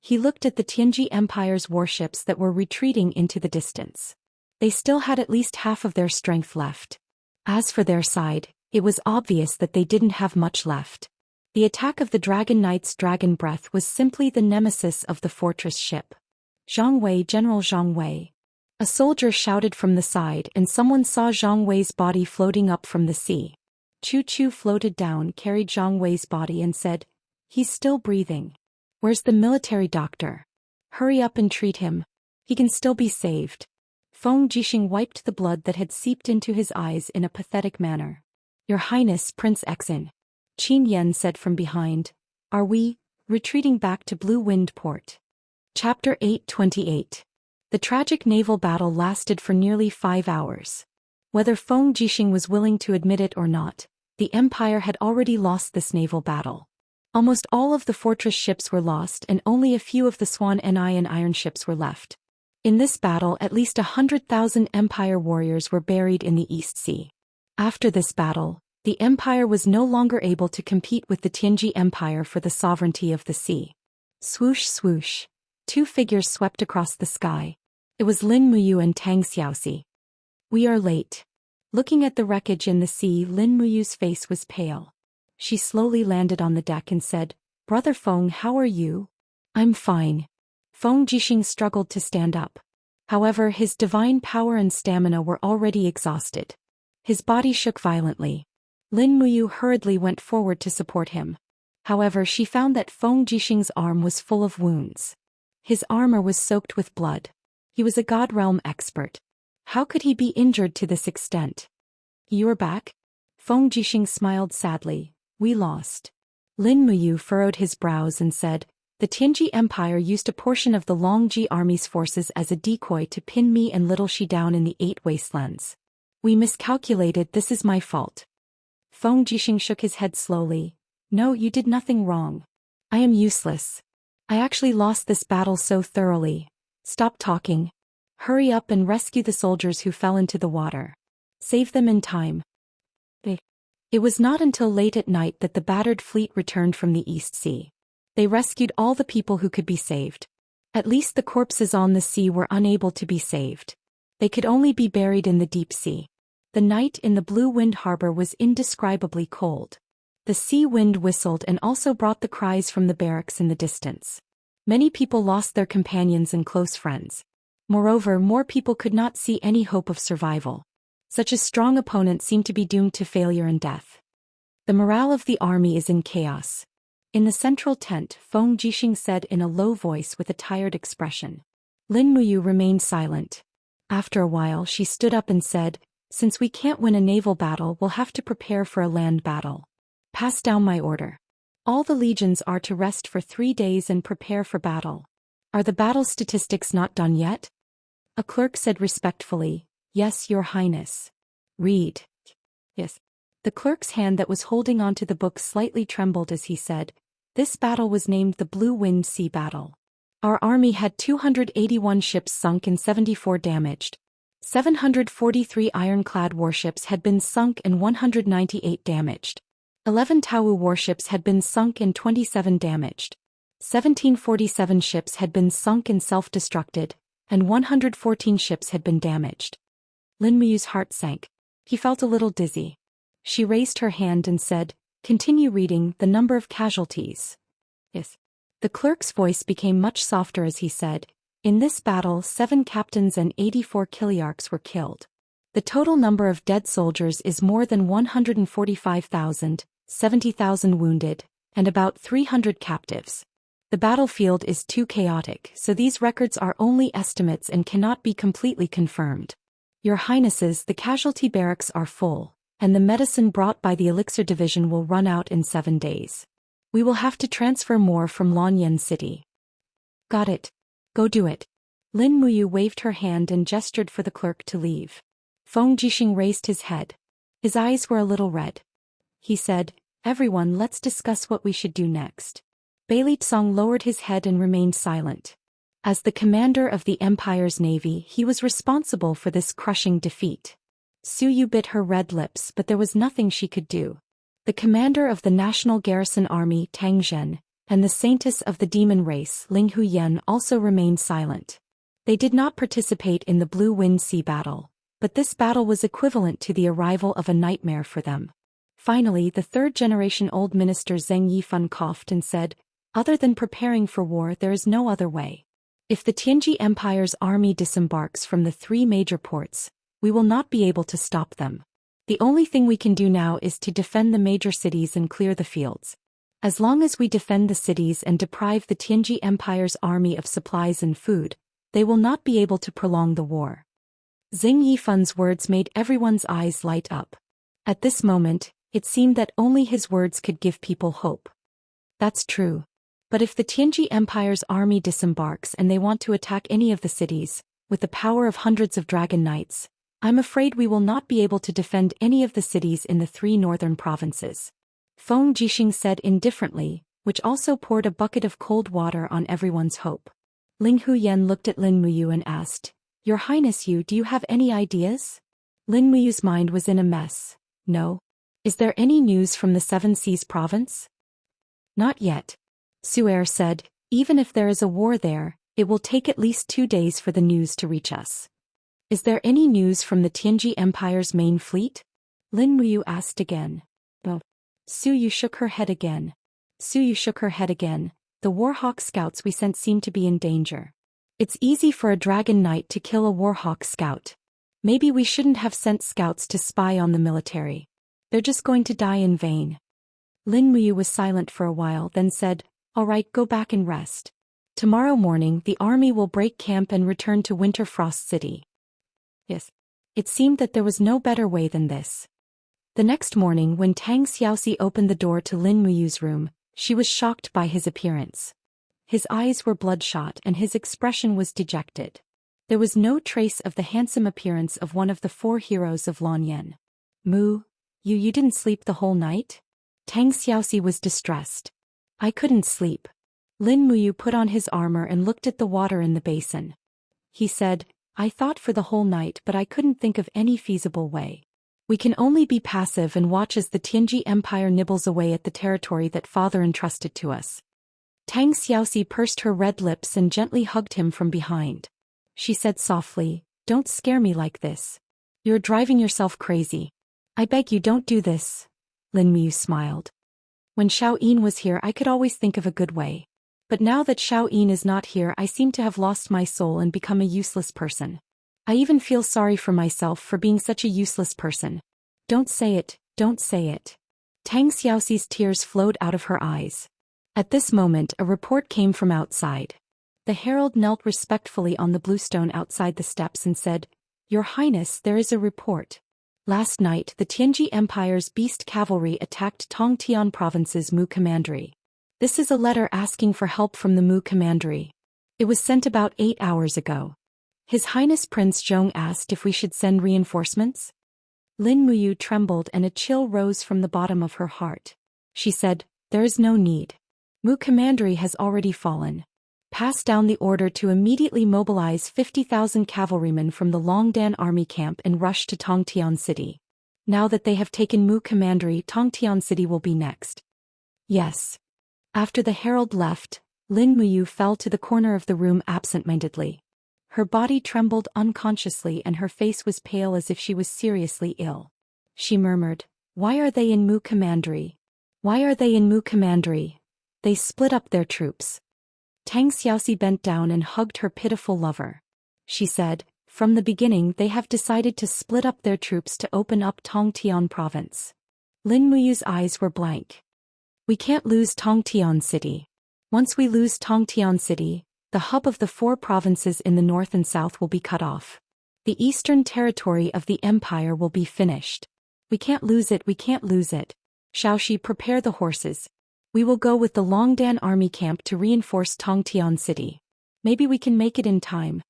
He looked at the Tianji Empire's warships that were retreating into the distance. They still had at least half of their strength left. As for their side, it was obvious that they didn't have much left. The attack of the Dragon Knight's dragon breath was simply the nemesis of the fortress ship. Zhang Wei, General Zhang Wei. A soldier shouted from the side and someone saw Zhang Wei's body floating up from the sea. Chu Chu floated down, carried Zhang Wei's body and said, "He's still breathing. Where's the military doctor? Hurry up and treat him. He can still be saved." Feng Jixing wiped the blood that had seeped into his eyes in a pathetic manner. "Your Highness, Prince Exin," Qin Yan said from behind, "are we retreating back to Blue Wind Port?" Chapter 828. The tragic naval battle lasted for nearly 5 hours. Whether Feng Jixing was willing to admit it or not, the Empire had already lost this naval battle. Almost all of the fortress ships were lost and only a few of the Swan Ni and iron ships were left. In this battle at least 100,000 Empire warriors were buried in the East Sea. After this battle, the Empire was no longer able to compete with the Tianji Empire for the sovereignty of the sea. Swoosh swoosh. 2 figures swept across the sky. It was Lin Muyu and Tang Xiaoxi. "We are late." Looking at the wreckage in the sea, Lin Muyu's face was pale. She slowly landed on the deck and said, "Brother Feng, how are you?" "I'm fine." Feng Jixing struggled to stand up. However, his divine power and stamina were already exhausted. His body shook violently. Lin Muyu hurriedly went forward to support him. However, she found that Feng Jixing's arm was full of wounds. His armor was soaked with blood. He was a God Realm expert. How could he be injured to this extent? "You're back?" Feng Jixing smiled sadly. "We lost." Lin Muyu furrowed his brows and said, "The Tianji Empire used a portion of the Longji army's forces as a decoy to pin me and Little Shi down in the 8 wastelands. We miscalculated. This is my fault." Feng Jixing shook his head slowly. "No, you did nothing wrong. I am useless. I actually lost this battle so thoroughly. Stop talking. Hurry up and rescue the soldiers who fell into the water. Save them in time." It was not until late at night that the battered fleet returned from the East Sea. They rescued all the people who could be saved. At least the corpses on the sea were unable to be saved. They could only be buried in the deep sea. The night in the Blue Wind Harbor was indescribably cold. The sea wind whistled and also brought the cries from the barracks in the distance. Many people lost their companions and close friends. Moreover, more people could not see any hope of survival. Such a strong opponent seemed to be doomed to failure and death. The morale of the army is in chaos. In the central tent, Feng Jixing said in a low voice with a tired expression. Lin Muyu remained silent. After a while she stood up and said, "Since we can't win a naval battle, we'll have to prepare for a land battle. Pass down my order. All the legions are to rest for 3 days and prepare for battle." "Are the battle statistics not done yet?" A clerk said respectfully. "Yes, Your Highness." "Read." "Yes." The clerk's hand that was holding onto the book slightly trembled as he said, "This battle was named the Blue Wind Sea Battle. Our army had 281 ships sunk and 74 damaged. 743 ironclad warships had been sunk and 198 damaged. 11 Taowu warships had been sunk and 27 damaged. 1747 ships had been sunk and self-destructed, and 114 ships had been damaged." Lin Muyu's heart sank. He felt a little dizzy. She raised her hand and said, "Continue reading the number of casualties." "Yes." The clerk's voice became much softer as he said, "In this battle 7 captains and 84 kiliarchs were killed. The total number of dead soldiers is more than 145,000, 70,000 wounded, and about 300 captives. The battlefield is too chaotic, so these records are only estimates and cannot be completely confirmed. Your Highnesses, the casualty barracks are full, and the medicine brought by the elixir division will run out in 7 days. We will have to transfer more from Longyan City." "Got it. Go do it." Lin Muyu waved her hand and gestured for the clerk to leave. Feng Jixing raised his head. His eyes were a little red. He said, "Everyone, let's discuss what we should do next." Bailey Tsong lowered his head and remained silent. As the commander of the Empire's navy, he was responsible for this crushing defeat. Su Yu bit her red lips, but there was nothing she could do. The commander of the National Garrison Army, Tang Zhen, and the saintess of the demon race, Ling Huyen, also remained silent. They did not participate in the Blue Wind Sea battle, but this battle was equivalent to the arrival of a nightmare for them. Finally, the third-generation old minister Zheng Yifan coughed and said, "Other than preparing for war, there is no other way. If the Tianji Empire's army disembarks from the 3 major ports, we will not be able to stop them. The only thing we can do now is to defend the major cities and clear the fields. As long as we defend the cities and deprive the Tianji Empire's army of supplies and food, they will not be able to prolong the war." Zheng Yifan's words made everyone's eyes light up. At this moment, it seemed that only his words could give people hope. That's true. But if the Tianji Empire's army disembarks and they want to attack any of the cities, with the power of hundreds of dragon knights, I'm afraid we will not be able to defend any of the cities in the 3 northern provinces. Feng Jixing said indifferently, which also poured a bucket of cold water on everyone's hope. Ling Huyen looked at Lin Muyu and asked, "Your Highness Yu, do you have any ideas?" Lin Muyu's mind was in a mess. "No. Is there any news from the Seven Seas province?" "Not yet." Su'er said, "Even if there is a war there, it will take at least 2 days for the news to reach us." "Is there any news from the Tianji Empire's main fleet?" Lin Muyu asked again. "No." Su Yu shook her head again. "The Warhawk scouts we sent seem to be in danger. It's easy for a dragon knight to kill a Warhawk scout. Maybe we shouldn't have sent scouts to spy on the military." They're just going to die in vain. Lin Muyu was silent for a while, then said, "All right, go back and rest. Tomorrow morning the army will break camp and return to Winter Frost City." Yes. It seemed that there was no better way than this. The next morning when Tang Xiaoxi opened the door to Lin Muyu's room, she was shocked by his appearance. His eyes were bloodshot and his expression was dejected. There was no trace of the handsome appearance of one of the four heroes of Lanyan. You didn't sleep the whole night?" Tang Xiaoxi was distressed. "I couldn't sleep." Lin Muyu put on his armor and looked at the water in the basin. He said, "I thought for the whole night, but I couldn't think of any feasible way. We can only be passive and watch as the Tianji Empire nibbles away at the territory that father entrusted to us." Tang Xiaoxi pursed her red lips and gently hugged him from behind. She said softly, "Don't scare me like this. You're driving yourself crazy. I beg you, don't do this." Lin Muyu smiled. "When Xiao Yin was here I could always think of a good way. But now that Xiao Yin is not here I seem to have lost my soul and become a useless person. I even feel sorry for myself for being such a useless person. Don't say it, don't say it." Tang Xiaoxi's tears flowed out of her eyes. At this moment a report came from outside. The herald knelt respectfully on the bluestone outside the steps and said, "Your Highness, there is a report. Last night the Tianji Empire's beast cavalry attacked Tongtian Province's Mu Commandery. This is a letter asking for help from the Mu Commandery. It was sent about 8 hours ago. His Highness Prince Zhong asked if we should send reinforcements." Lin Muyu trembled and a chill rose from the bottom of her heart. She said, "There is no need. Mu Commandery has already fallen. Pass down the order to immediately mobilize 50,000 cavalrymen from the Longdan army camp and rush to Tongtian City. Now that they have taken Mu Commandery, Tongtian City will be next." "Yes." After the herald left, Lin Muyu fell to the corner of the room absent-mindedly. Her body trembled unconsciously and her face was pale as if she was seriously ill. She murmured, "Why are they in Mu Commandery? Why are they in Mu Commandery? They split up their troops." Tang Xiaoxi bent down and hugged her pitiful lover. She said, "From the beginning they have decided to split up their troops to open up Tongtian Province." Lin Muyu's eyes were blank. "We can't lose Tongtian City. Once we lose Tongtian City, the hub of the 4 provinces in the north and south will be cut off. The eastern territory of the empire will be finished. We can't lose it, we can't lose it. Xiaoxi, prepare the horses. We will go with the Longdan army camp to reinforce Tongtian City. Maybe we can make it in time."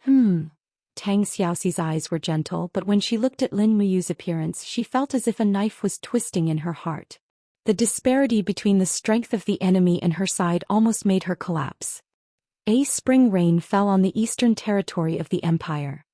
Tang Xiaoxi's eyes were gentle, but when she looked at Lin Muyu's appearance she felt as if a knife was twisting in her heart. The disparity between the strength of the enemy and her side almost made her collapse. A spring rain fell on the eastern territory of the empire.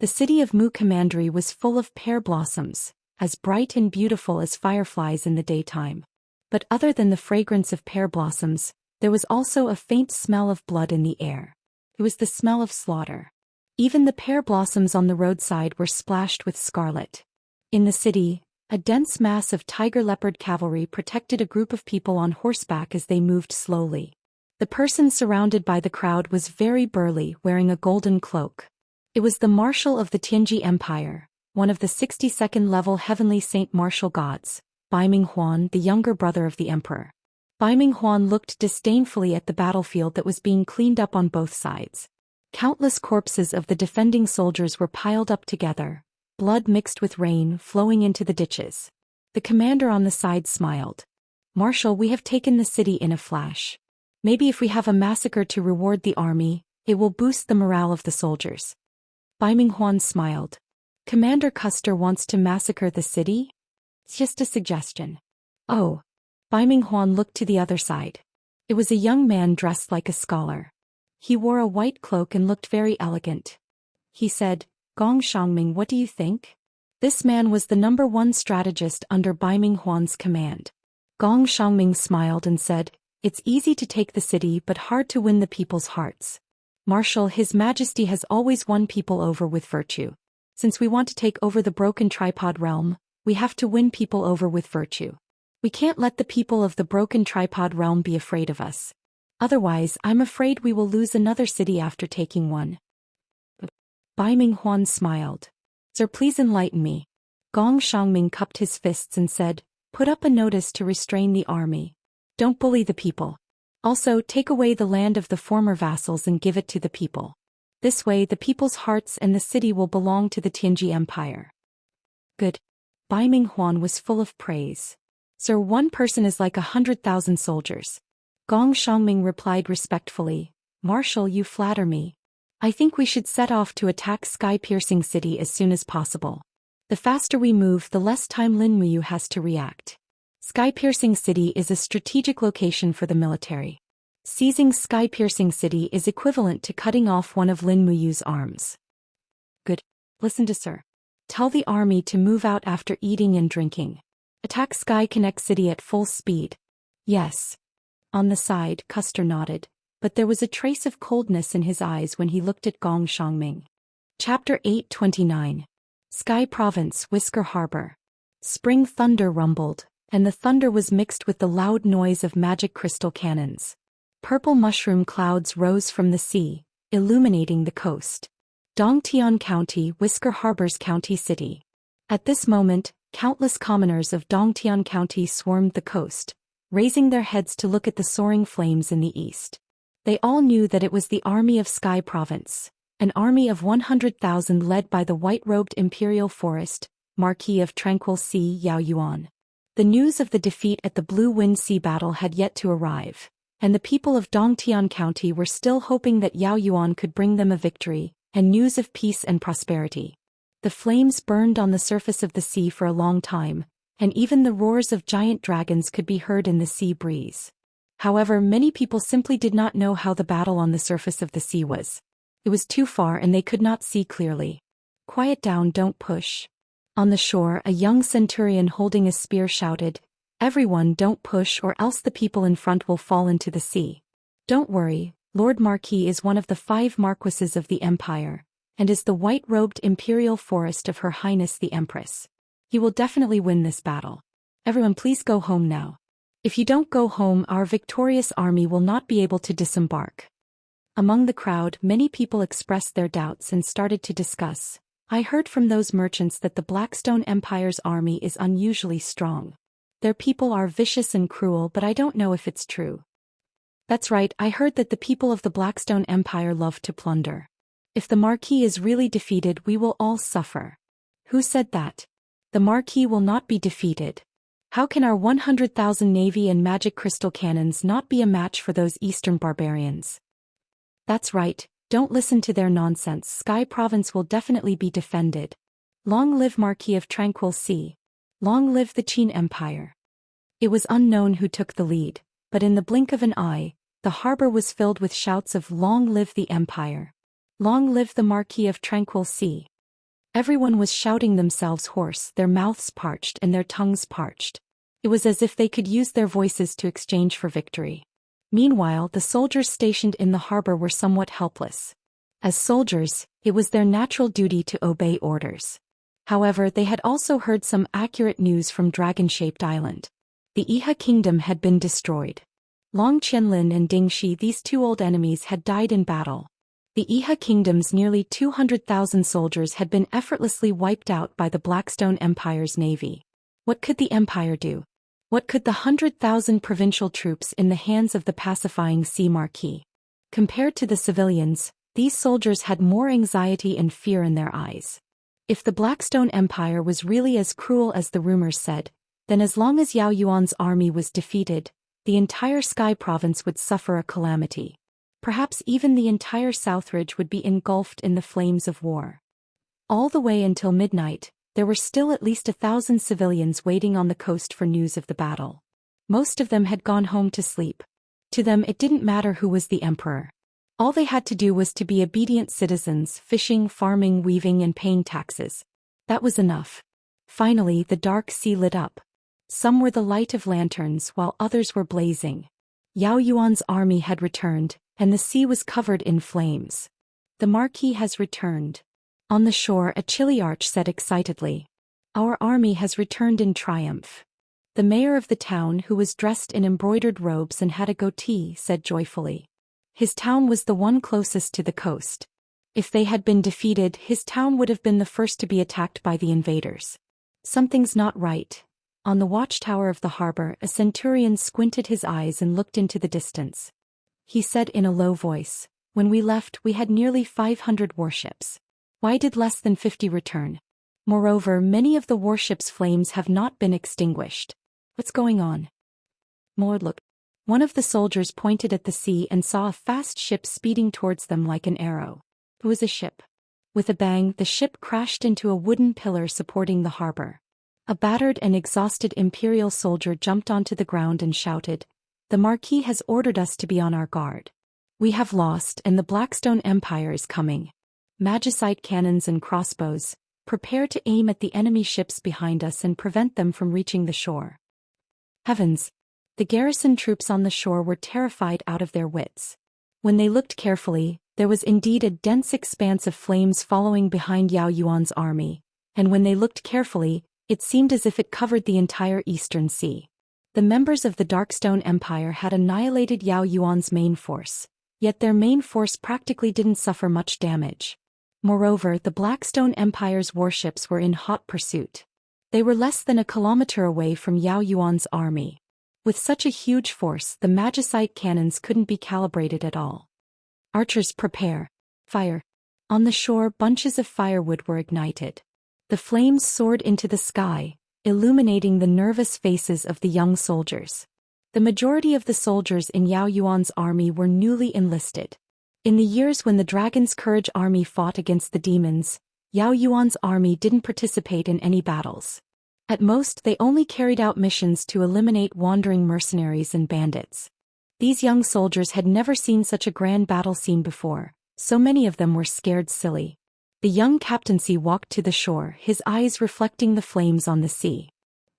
The city of Mu Commandery was full of pear blossoms, as bright and beautiful as fireflies in the daytime. But other than the fragrance of pear blossoms, there was also a faint smell of blood in the air. It was the smell of slaughter. Even the pear blossoms on the roadside were splashed with scarlet. In the city, a dense mass of tiger-leopard cavalry protected a group of people on horseback as they moved slowly. The person surrounded by the crowd was very burly, wearing a golden cloak. It was the Marshal of the Tianji Empire, one of the 62nd level heavenly saint martial gods, Baiming Huan, the younger brother of the emperor. Baiming Huan looked disdainfully at the battlefield that was being cleaned up on both sides. Countless corpses of the defending soldiers were piled up together, blood mixed with rain flowing into the ditches. The commander on the side smiled. "Marshal, we have taken the city in a flash. Maybe if we have a massacre to reward the army, it will boost the morale of the soldiers." Baiming Huan smiled. "Commander Custer wants to massacre the city? It's just a suggestion." "Oh." Baiming Huan looked to the other side. It was a young man dressed like a scholar. He wore a white cloak and looked very elegant. He said, "Gong Shangming, what do you think?" This man was the #1 strategist under Baiming Huan's command. Gong Shangming smiled and said, "It's easy to take the city but hard to win the people's hearts. Marshal, His Majesty has always won people over with virtue. Since we want to take over the broken tripod realm, we have to win people over with virtue. We can't let the people of the broken tripod realm be afraid of us. Otherwise, I'm afraid we will lose another city after taking one." Baiming Huan smiled. "Sir, please enlighten me." Gong Xiangming cupped his fists and said, "Put up a notice to restrain the army. Don't bully the people. Also, take away the land of the former vassals and give it to the people. This way the people's hearts and the city will belong to the Tianji Empire." Good. Bai Minghuan was full of praise. "Sir, one person is like 100,000 soldiers." Gong Xiangming replied respectfully, "Marshal, you flatter me. I think we should set off to attack Sky-Piercing City as soon as possible. The faster we move, the less time Lin Muyu has to react. Sky-Piercing City is a strategic location for the military. Seizing Sky-Piercing City is equivalent to cutting off one of Lin Muyu's arms." Good. Listen to Sir. Tell the army to move out after eating and drinking. Attack Sky Connect City at full speed. Yes. On the side, Custer nodded, but there was a trace of coldness in his eyes when he looked at Gong Xiangming. Chapter 829. Sky Province, Whisker Harbor. Spring thunder rumbled, and the thunder was mixed with the loud noise of magic crystal cannons. Purple mushroom clouds rose from the sea, illuminating the coast. Dongtian County, Whisker Harbor's county city. At this moment, countless commoners of Dongtian County swarmed the coast, raising their heads to look at the soaring flames in the east. They all knew that it was the army of Sky Province, an army of 100,000 led by the white-robed Imperial Forest, Marquis of Tranquil Sea Yao Yuan. The news of the defeat at the Blue Wind Sea battle had yet to arrive, and the people of Dongtian County were still hoping that Yao Yuan could bring them a victory and news of peace and prosperity. The flames burned on the surface of the sea for a long time, and even the roars of giant dragons could be heard in the sea breeze. However, many people simply did not know how the battle on the surface of the sea was. It was too far and they could not see clearly. "Quiet down, don't push." On the shore, a young centurion holding a spear shouted, "Everyone, don't push or else the people in front will fall into the sea." "Don't worry, Lord Marquis is one of the 5 marquises of the Empire, and is the white-robed Imperial Forest of Her Highness the Empress. He will definitely win this battle. Everyone please go home now. If you don't go home, our victorious army will not be able to disembark." Among the crowd, many people expressed their doubts and started to discuss. "I heard from those merchants that the Blackstone Empire's army is unusually strong. Their people are vicious and cruel, but I don't know if it's true." "That's right, I heard that the people of the Blackstone Empire love to plunder. If the Marquis is really defeated, we will all suffer." "Who said that? The Marquis will not be defeated. How can our 100,000 navy and magic crystal cannons not be a match for those eastern barbarians?" "That's right, don't listen to their nonsense. Sky Province will definitely be defended. Long live Marquis of Tranquil Sea. Long live the Qin Empire." It was unknown who took the lead, but in the blink of an eye, the harbor was filled with shouts of "Long live the Empire! Long live the Marquis of Tranquil Sea!" Everyone was shouting themselves hoarse, their mouths parched and their tongues parched. It was as if they could use their voices to exchange for victory. Meanwhile, the soldiers stationed in the harbor were somewhat helpless. As soldiers, it was their natural duty to obey orders. However, they had also heard some accurate news from Dragon-Shaped Island. The Iha Kingdom had been destroyed. Long Qianlin and Ding Shi, these 2 old enemies, had died in battle. The Iha Kingdom's nearly 200,000 soldiers had been effortlessly wiped out by the Blackstone Empire's navy. What could the Empire do? What could the 100,000 provincial troops in the hands of the pacifying Sea Marquis? Compared to the civilians, these soldiers had more anxiety and fear in their eyes. If the Blackstone Empire was really as cruel as the rumors said, then as long as Yao Yuan's army was defeated, the entire Sky Province would suffer a calamity. Perhaps even the entire Southridge would be engulfed in the flames of war. All the way until midnight, there were still at least 1,000 civilians waiting on the coast for news of the battle. Most of them had gone home to sleep. To them it didn't matter who was the emperor. All they had to do was to be obedient citizens, fishing, farming, weaving and paying taxes. That was enough. Finally, the dark sea lit up. Some were the light of lanterns while others were blazing. Yao Yuan's army had returned, and the sea was covered in flames. "The Marquis has returned." On the shore, a Chiliarch said excitedly, "Our army has returned in triumph." The mayor of the town, who was dressed in embroidered robes and had a goatee, said joyfully. His town was the one closest to the coast. If they had been defeated, his town would have been the first to be attacked by the invaders. Something's not right. On the watchtower of the harbor, a centurion squinted his eyes and looked into the distance. He said in a low voice, "When we left, we had nearly 500 warships. Why did less than 50 return? Moreover, many of the warship's flames have not been extinguished. What's going on?" More look. One of the soldiers pointed at the sea and saw a fast ship speeding towards them like an arrow. It was a ship. With a bang, the ship crashed into a wooden pillar supporting the harbor. A battered and exhausted Imperial soldier jumped onto the ground and shouted, "The Marquis has ordered us to be on our guard. We have lost and the Blackstone Empire is coming. Magicite cannons and crossbows, prepare to aim at the enemy ships behind us and prevent them from reaching the shore." Heavens! The garrison troops on the shore were terrified out of their wits. When they looked carefully, there was indeed a dense expanse of flames following behind Yao Yuan's army, and when they looked carefully, it seemed as if it covered the entire Eastern Sea. The members of the Darkstone Empire had annihilated Yao Yuan's main force, yet their main force practically didn't suffer much damage. Moreover, the Blackstone Empire's warships were in hot pursuit. They were less than a kilometer away from Yao Yuan's army. With such a huge force, the magicite cannons couldn't be calibrated at all. "Archers, prepare. Fire." On the shore, bunches of firewood were ignited. The flames soared into the sky, illuminating the nervous faces of the young soldiers. The majority of the soldiers in Yao Yuan's army were newly enlisted. In the years when the Dragon's Courage army fought against the demons, Yao Yuan's army didn't participate in any battles. At most, they only carried out missions to eliminate wandering mercenaries and bandits. These young soldiers had never seen such a grand battle scene before, so many of them were scared silly. The young captaincy walked to the shore, his eyes reflecting the flames on the sea.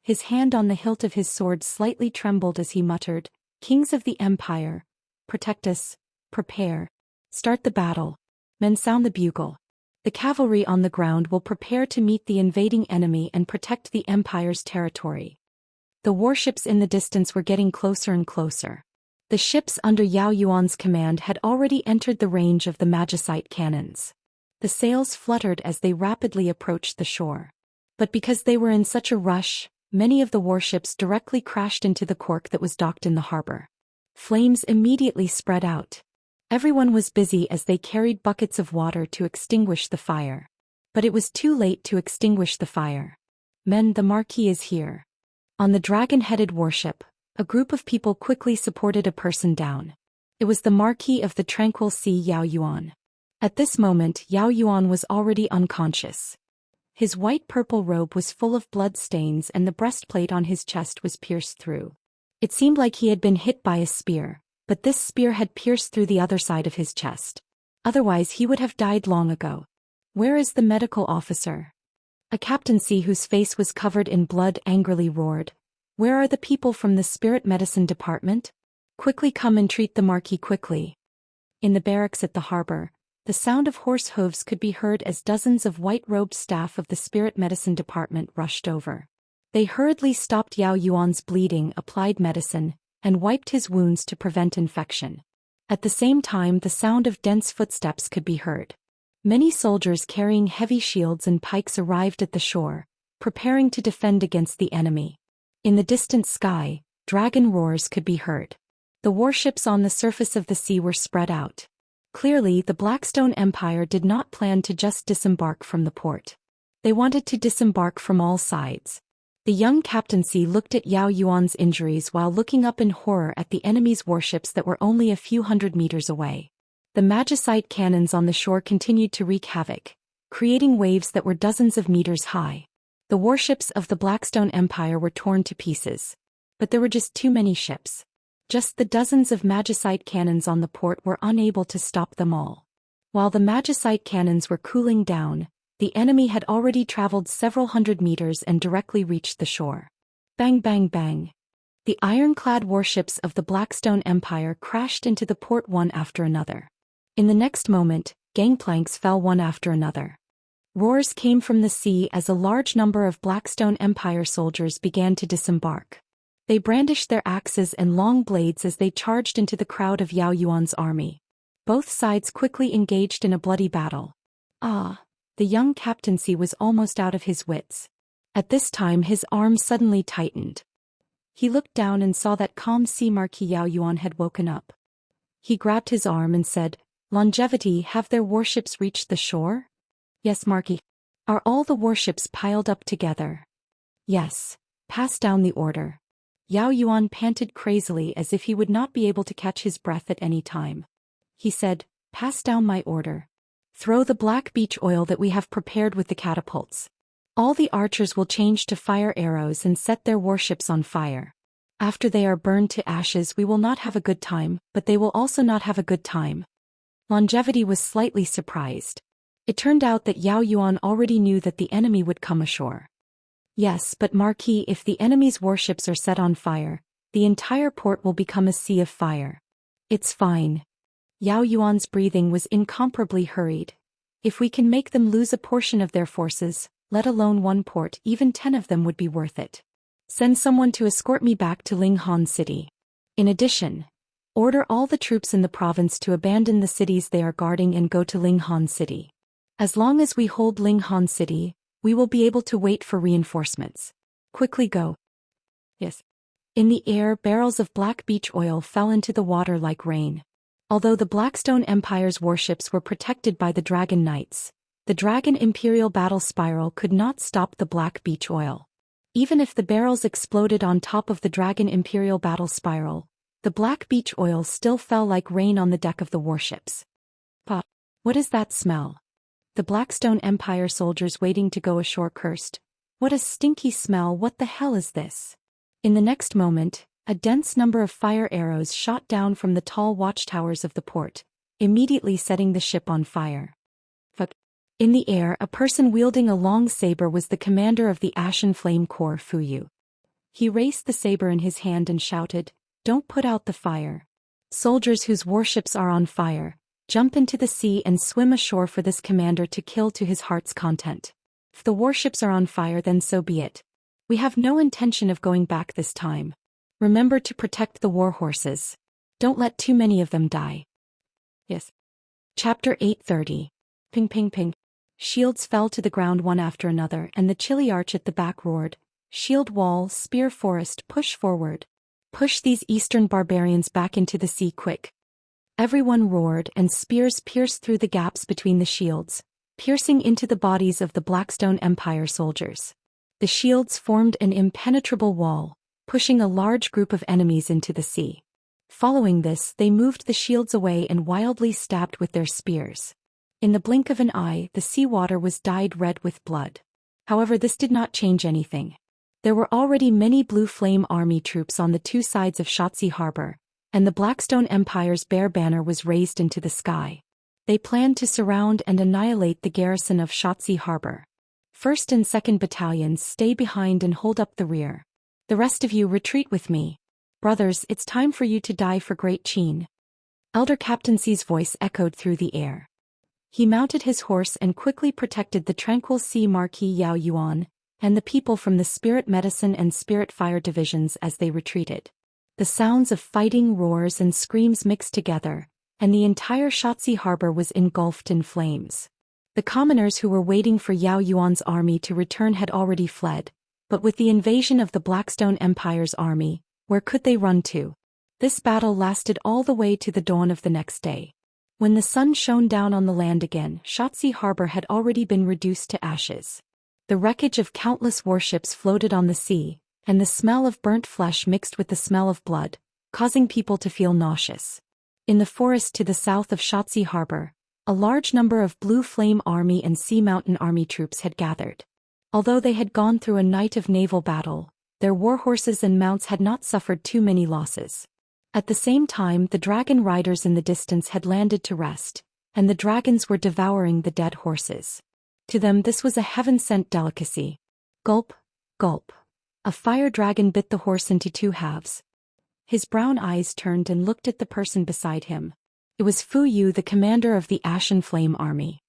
His hand on the hilt of his sword slightly trembled as he muttered, "Kings of the Empire, protect us, prepare. Start the battle. Men, sound the bugle. The cavalry on the ground will prepare to meet the invading enemy and protect the Empire's territory." The warships in the distance were getting closer and closer. The ships under Yao Yuan's command had already entered the range of the magicite cannons. The sails fluttered as they rapidly approached the shore. But because they were in such a rush, many of the warships directly crashed into the cork that was docked in the harbor. Flames immediately spread out. Everyone was busy as they carried buckets of water to extinguish the fire. But it was too late to extinguish the fire. "Men, the Marquis is here." On the dragon-headed warship, a group of people quickly supported a person down. It was the Marquis of the Tranquil Sea, Yao Yuan. At this moment, Yao Yuan was already unconscious. His white-purple robe was full of blood stains and the breastplate on his chest was pierced through. It seemed like he had been hit by a spear, but this spear had pierced through the other side of his chest. Otherwise he would have died long ago. "Where is the medical officer?" A captaincy whose face was covered in blood angrily roared, "Where are the people from the spirit medicine department? Quickly come and treat the Marquis quickly." In the barracks at the harbor, the sound of horse hooves could be heard as dozens of white-robed staff of the spirit medicine department rushed over. They hurriedly stopped Yao Yuan's bleeding, applied medicine, and wiped his wounds to prevent infection. At the same time, the sound of dense footsteps could be heard. Many soldiers carrying heavy shields and pikes arrived at the shore, preparing to defend against the enemy. In the distant sky, dragon roars could be heard. The warships on the surface of the sea were spread out. Clearly, the Blackstone Empire did not plan to just disembark from the port. They wanted to disembark from all sides. The young captaincy looked at Yao Yuan's injuries while looking up in horror at the enemy's warships that were only a few hundred meters away. The magicite cannons on the shore continued to wreak havoc, creating waves that were dozens of meters high. The warships of the Blackstone Empire were torn to pieces. But there were just too many ships. Just the dozens of magicite cannons on the port were unable to stop them all. While the magicite cannons were cooling down, the enemy had already traveled several hundred meters and directly reached the shore. Bang bang bang. The ironclad warships of the Blackstone Empire crashed into the port one after another. In the next moment, gangplanks fell one after another. Roars came from the sea as a large number of Blackstone Empire soldiers began to disembark. They brandished their axes and long blades as they charged into the crowd of Yao Yuan's army. Both sides quickly engaged in a bloody battle. The young captaincy was almost out of his wits. At this time his arm suddenly tightened. He looked down and saw that calm sea Marquis Yao Yuan had woken up. He grabbed his arm and said, "Longevity, have their warships reached the shore?" "Yes, Marquis." "Are all the warships piled up together?" "Yes." "Pass down the order." Yao Yuan panted crazily as if he would not be able to catch his breath at any time. He said, "Pass down my order. Throw the black beach oil that we have prepared with the catapults. All the archers will change to fire arrows and set their warships on fire. After they are burned to ashes we will not have a good time, but they will also not have a good time." Longevity was slightly surprised. It turned out that Yao Yuan already knew that the enemy would come ashore. "Yes, but Marquis, if the enemy's warships are set on fire, the entire port will become a sea of fire." "It's fine." Yao Yuan's breathing was incomparably hurried. "If we can make them lose a portion of their forces, let alone one port, even 10 of them would be worth it. Send someone to escort me back to Linghan City. In addition, order all the troops in the province to abandon the cities they are guarding and go to Linghan City. As long as we hold Linghan City, we will be able to wait for reinforcements. Quickly go." "Yes." In the air, barrels of black beach oil fell into the water like rain. Although the Blackstone Empire's warships were protected by the Dragon Knights, the Dragon Imperial battle spiral could not stop the black beach oil. Even if the barrels exploded on top of the Dragon Imperial battle spiral, the black beach oil still fell like rain on the deck of the warships. "Pa, what is that smell?" The Blackstone Empire soldiers waiting to go ashore cursed. "What a stinky smell, what the hell is this?" In the next moment, a dense number of fire arrows shot down from the tall watchtowers of the port, immediately setting the ship on fire. Fuck. In the air, a person wielding a long saber was the commander of the Ashen Flame Corps, Fu Yu. He raised the saber in his hand and shouted, "Don't put out the fire. Soldiers whose warships are on fire, jump into the sea and swim ashore for this commander to kill to his heart's content. If the warships are on fire, then so be it. We have no intention of going back this time. Remember to protect the war horses. Don't let too many of them die." "Yes." Chapter 830. Ping ping ping. Shields fell to the ground one after another and the chilly arch at the back roared, "Shield wall, spear forest, push forward. Push these eastern barbarians back into the sea quick." Everyone roared and spears pierced through the gaps between the shields, piercing into the bodies of the Blackstone Empire soldiers. The shields formed an impenetrable wall, pushing a large group of enemies into the sea. Following this, they moved the shields away and wildly stabbed with their spears. In the blink of an eye, the seawater was dyed red with blood. However, this did not change anything. There were already many Blue Flame Army troops on the two sides of Xianxia Harbor, and the Blackstone Empire's bear banner was raised into the sky. They planned to surround and annihilate the garrison of Xianxia Harbor. 1st and 2nd Battalions stay behind and hold up the rear. The rest of you retreat with me. Brothers, it's time for you to die for Great Qin. Elder Captain Xi's voice echoed through the air. He mounted his horse and quickly protected the tranquil sea Marquis Yao Yuan and the people from the Spirit Medicine and Spirit Fire divisions as they retreated. The sounds of fighting, roars and screams mixed together, and the entire Xianxia Harbor was engulfed in flames. The commoners who were waiting for Yao Yuan's army to return had already fled, but with the invasion of the Blackstone Empire's army, where could they run to? This battle lasted all the way to the dawn of the next day. When the sun shone down on the land again, Xianxia Harbor had already been reduced to ashes. The wreckage of countless warships floated on the sea, and the smell of burnt flesh mixed with the smell of blood, causing people to feel nauseous. In the forest to the south of Xianxia Harbor, a large number of Blue Flame Army and Sea Mountain Army troops had gathered. Although they had gone through a night of naval battle, their warhorses and mounts had not suffered too many losses. At the same time, the dragon riders in the distance had landed to rest, and the dragons were devouring the dead horses. To them this was a heaven-sent delicacy. Gulp, gulp. A fire dragon bit the horse into two halves. His brown eyes turned and looked at the person beside him. It was Fu Yu, the commander of the Ashen Flame Army.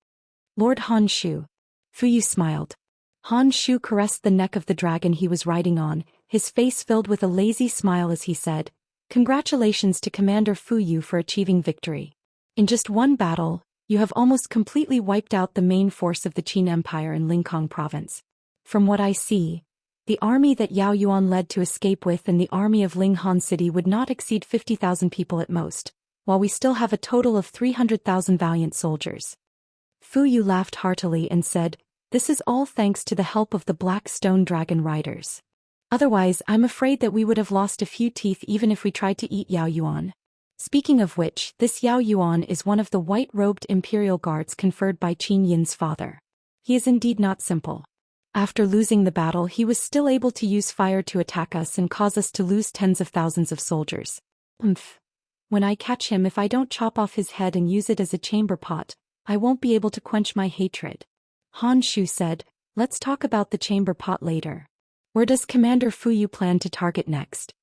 "Lord Han Shu." Fu Yu smiled. Han Shu caressed the neck of the dragon he was riding on, his face filled with a lazy smile as he said, "Congratulations to Commander Fu Yu for achieving victory. In just one battle, you have almost completely wiped out the main force of the Qin Empire in Lingkong province." From what I see, the army that Yao Yuan led to escape with and the army of Linghan City would not exceed 50,000 people at most, while we still have a total of 300,000 valiant soldiers. Fu Yu laughed heartily and said, "This is all thanks to the help of the Black Stone Dragon Riders. Otherwise, I'm afraid that we would have lost a few teeth even if we tried to eat Yao Yuan." Speaking of which, this Yao Yuan is one of the white-robed imperial guards conferred by Qin Yin's father. He is indeed not simple. After losing the battle, he was still able to use fire to attack us and cause us to lose tens of thousands of soldiers. When I catch him, if I don't chop off his head and use it as a chamber pot, I won't be able to quench my hatred. Han Shu said, "Let's talk about the chamber pot later. Where does Commander Fu Yu plan to target next?"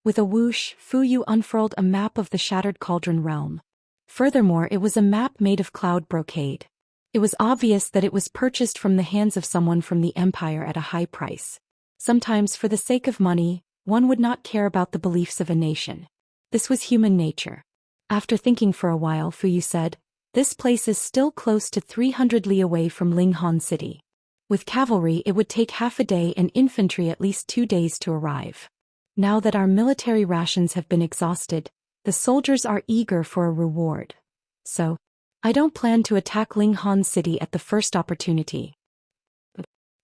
With a whoosh, Fu Yu unfurled a map of the Shattered Cauldron realm. Furthermore, it was a map made of cloud brocade. It was obvious that it was purchased from the hands of someone from the Empire at a high price. Sometimes, for the sake of money, one would not care about the beliefs of a nation. This was human nature. After thinking for a while, Fu Yu said, "This place is still close to 300 li away from Linghan City. With cavalry, it would take half a day and infantry at least 2 days to arrive. Now that our military rations have been exhausted, the soldiers are eager for a reward. So, I don't plan to attack Linghan City at the first opportunity."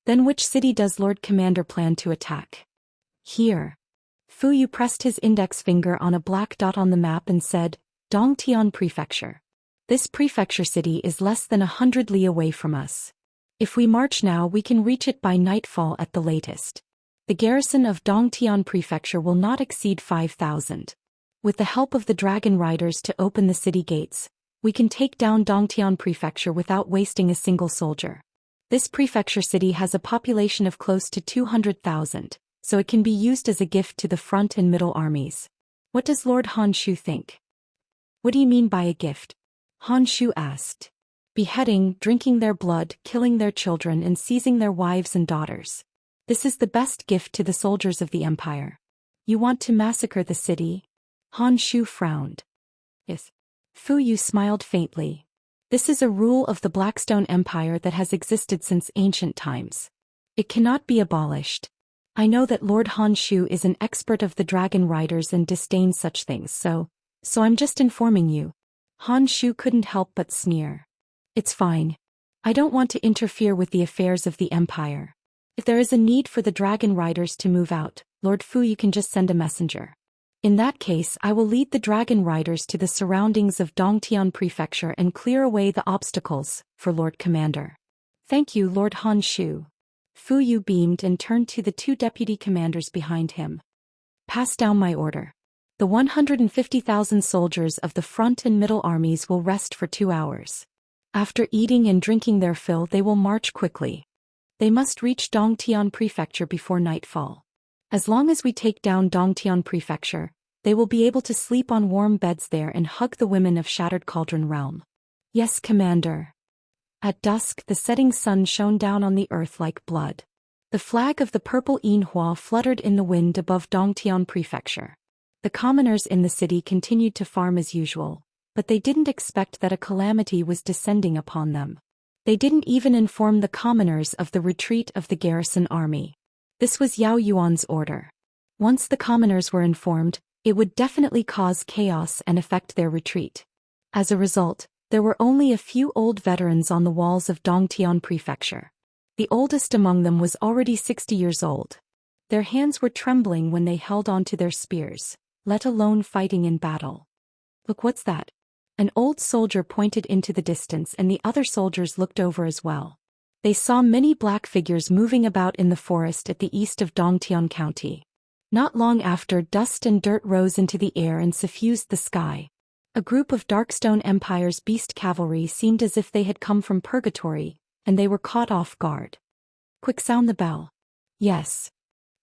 "Then which city does Lord Commander plan to attack?" "Here." Fu Yu pressed his index finger on a black dot on the map and said, "Dongtian Prefecture. This prefecture city is less than 100 li away from us. If we march now, we can reach it by nightfall at the latest. The garrison of Dongtian Prefecture will not exceed 5,000. With the help of the dragon riders to open the city gates, we can take down Dongtian Prefecture without wasting a single soldier. This prefecture city has a population of close to 200,000, so it can be used as a gift to the front and middle armies. What does Lord Han Shu think?" "What do you mean by a gift?" Han Shu asked. "Beheading, drinking their blood, killing their children and seizing their wives and daughters. This is the best gift to the soldiers of the Empire. You want to massacre the city?" Han Shu frowned. "Yes." Fu Yu smiled faintly. "This is a rule of the Blackstone Empire that has existed since ancient times. It cannot be abolished. I know that Lord Han Shu is an expert of the dragon riders and disdains such things, so I'm just informing you." Han Shu couldn't help but sneer. "It's fine. I don't want to interfere with the affairs of the Empire. If there is a need for the dragon riders to move out, Lord Fu Yu can just send a messenger. In that case, I will lead the dragon riders to the surroundings of Dongtian Prefecture and clear away the obstacles, for Lord Commander." "Thank you, Lord Han Shu." Fu Yu beamed and turned to the 2 deputy commanders behind him. "Pass down my order. The 150,000 soldiers of the front and middle armies will rest for 2 hours. After eating and drinking their fill, they will march quickly. They must reach Dongtian Prefecture before nightfall. As long as we take down Dongtian Prefecture, they will be able to sleep on warm beds there and hug the women of Shattered Cauldron Realm." "Yes, Commander." At dusk, the setting sun shone down on the earth like blood. The flag of the purple Yinhua fluttered in the wind above Dongtian Prefecture. The commoners in the city continued to farm as usual, but they didn't expect that a calamity was descending upon them. They didn't even inform the commoners of the retreat of the garrison army. This was Yao Yuan's order. Once the commoners were informed, it would definitely cause chaos and affect their retreat. As a result, there were only a few old veterans on the walls of Dongtian Prefecture. The oldest among them was already 60 years old. Their hands were trembling when they held onto their spears, let alone fighting in battle. "Look, what's that?" An old soldier pointed into the distance, and the other soldiers looked over as well. They saw many black figures moving about in the forest at the east of Dongtian County. Not long after, dust and dirt rose into the air and suffused the sky. A group of Darkstone Empire's beast cavalry seemed as if they had come from purgatory, and they were caught off guard. "Quick, sound the bell." "Yes."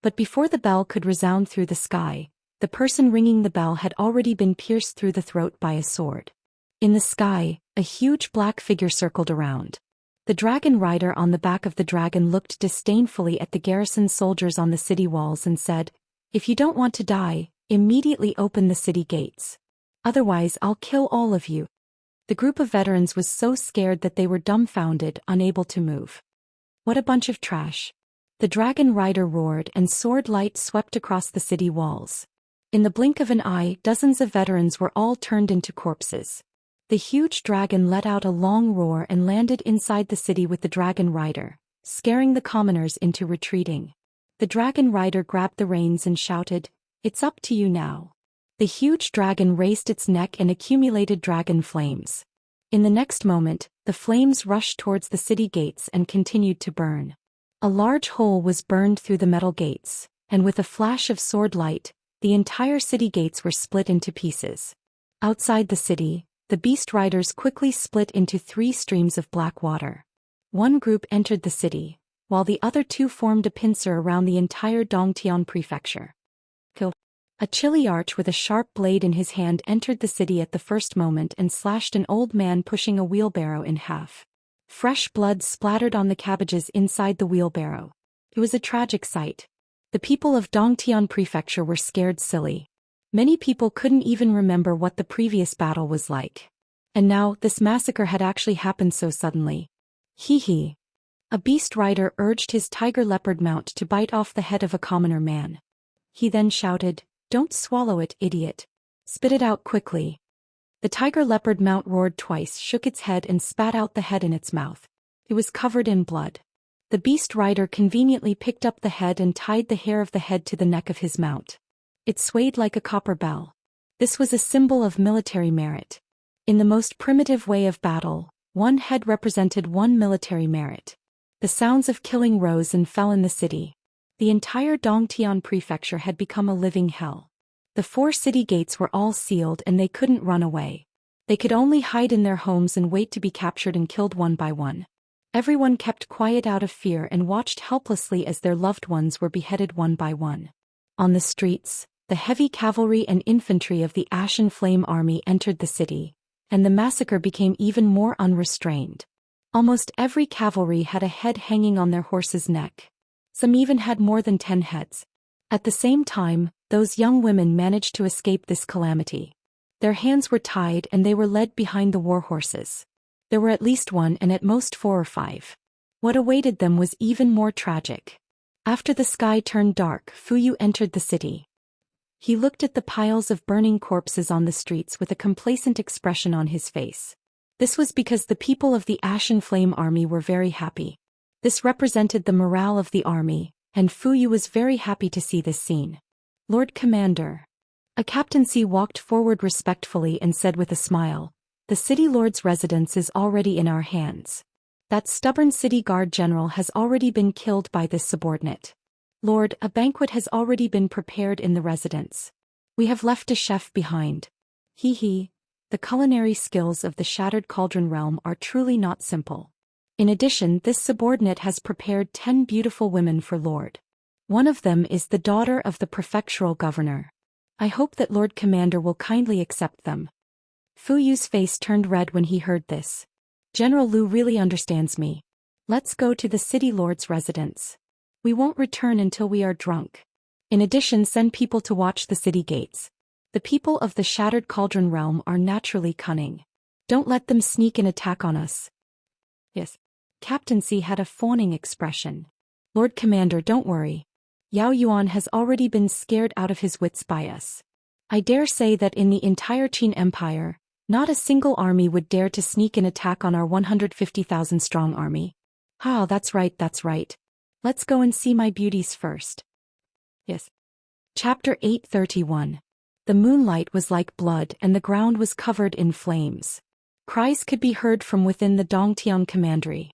But before the bell could resound through the sky, the person ringing the bell had already been pierced through the throat by a sword. In the sky, a huge black figure circled around. The dragon rider on the back of the dragon looked disdainfully at the garrison soldiers on the city walls and said, "If you don't want to die, immediately open the city gates. Otherwise, I'll kill all of you." The group of veterans was so scared that they were dumbfounded, unable to move. "What a bunch of trash. The dragon rider roared and sword light swept across the city walls. In the blink of an eye, dozens of veterans were all turned into corpses. The huge dragon let out a long roar and landed inside the city with the dragon rider, scaring the commoners into retreating. The dragon rider grabbed the reins and shouted, "It's up to you now." The huge dragon raised its neck and accumulated dragon flames. In the next moment, the flames rushed towards the city gates and continued to burn. A large hole was burned through the metal gates, and with a flash of sword light, the entire city gates were split into pieces. Outside the city, the beast riders quickly split into 3 streams of black water. One group entered the city, while the other 2 formed a pincer around the entire Dongtian prefecture. A chilly arch with a sharp blade in his hand entered the city at the first moment and slashed an old man pushing a wheelbarrow in half. Fresh blood splattered on the cabbages inside the wheelbarrow. It was a tragic sight. The people of Dongtian prefecture were scared silly. Many people couldn't even remember what the previous battle was like. And now, this massacre had actually happened so suddenly. Hee. A beast rider urged his tiger leopard mount to bite off the head of a commoner man. He then shouted, "Don't swallow it, idiot. Spit it out quickly." The tiger leopard mount roared twice, shook its head and spat out the head in its mouth. It was covered in blood. The beast rider conveniently picked up the head and tied the hair of the head to the neck of his mount. It swayed like a copper bell. This was a symbol of military merit. In the most primitive way of battle, one head represented one military merit. The sounds of killing rose and fell in the city. The entire Dongtian prefecture had become a living hell. The 4 city gates were all sealed and they couldn't run away. They could only hide in their homes and wait to be captured and killed one by one. Everyone kept quiet out of fear and watched helplessly as their loved ones were beheaded one by one. On the streets, the heavy cavalry and infantry of the Ashen Flame Army entered the city, and the massacre became even more unrestrained. Almost every cavalry had a head hanging on their horse's neck. Some even had more than 10 heads. At the same time, those young women managed to escape this calamity. Their hands were tied and they were led behind the war horses. There were at least 1 and at most 4 or 5. What awaited them was even more tragic. After the sky turned dark, Fuyu entered the city. He looked at the piles of burning corpses on the streets with a complacent expression on his face. This was because the people of the Ashen Flame Army were very happy. This represented the morale of the army, and Fuyu was very happy to see this scene. "Lord Commander." A captaincy walked forward respectfully and said with a smile, "The city lord's residence is already in our hands. That stubborn city guard general has already been killed by this subordinate. Lord, a banquet has already been prepared in the residence. We have left a chef behind." Hee. The culinary skills of the Shattered Cauldron realm are truly not simple. In addition, this subordinate has prepared 10 beautiful women for Lord. One of them is the daughter of the prefectural governor. I hope that Lord Commander will kindly accept them. Fuyu's face turned red when he heard this. General Lu really understands me. Let's go to the city lord's residence. We won't return until we are drunk. In addition, send people to watch the city gates. The people of the Shattered Cauldron realm are naturally cunning. Don't let them sneak and attack on us. Yes. Captaincy had a fawning expression. Lord Commander, don't worry. Yao Yuan has already been scared out of his wits by us. I dare say that in the entire Qin Empire, not a single army would dare to sneak an attack on our 150,000 strong army. Ah, that's right. Let's go and see my beauties first. Yes. Chapter 831. The moonlight was like blood and the ground was covered in flames. Cries could be heard from within the Dongtian commandery.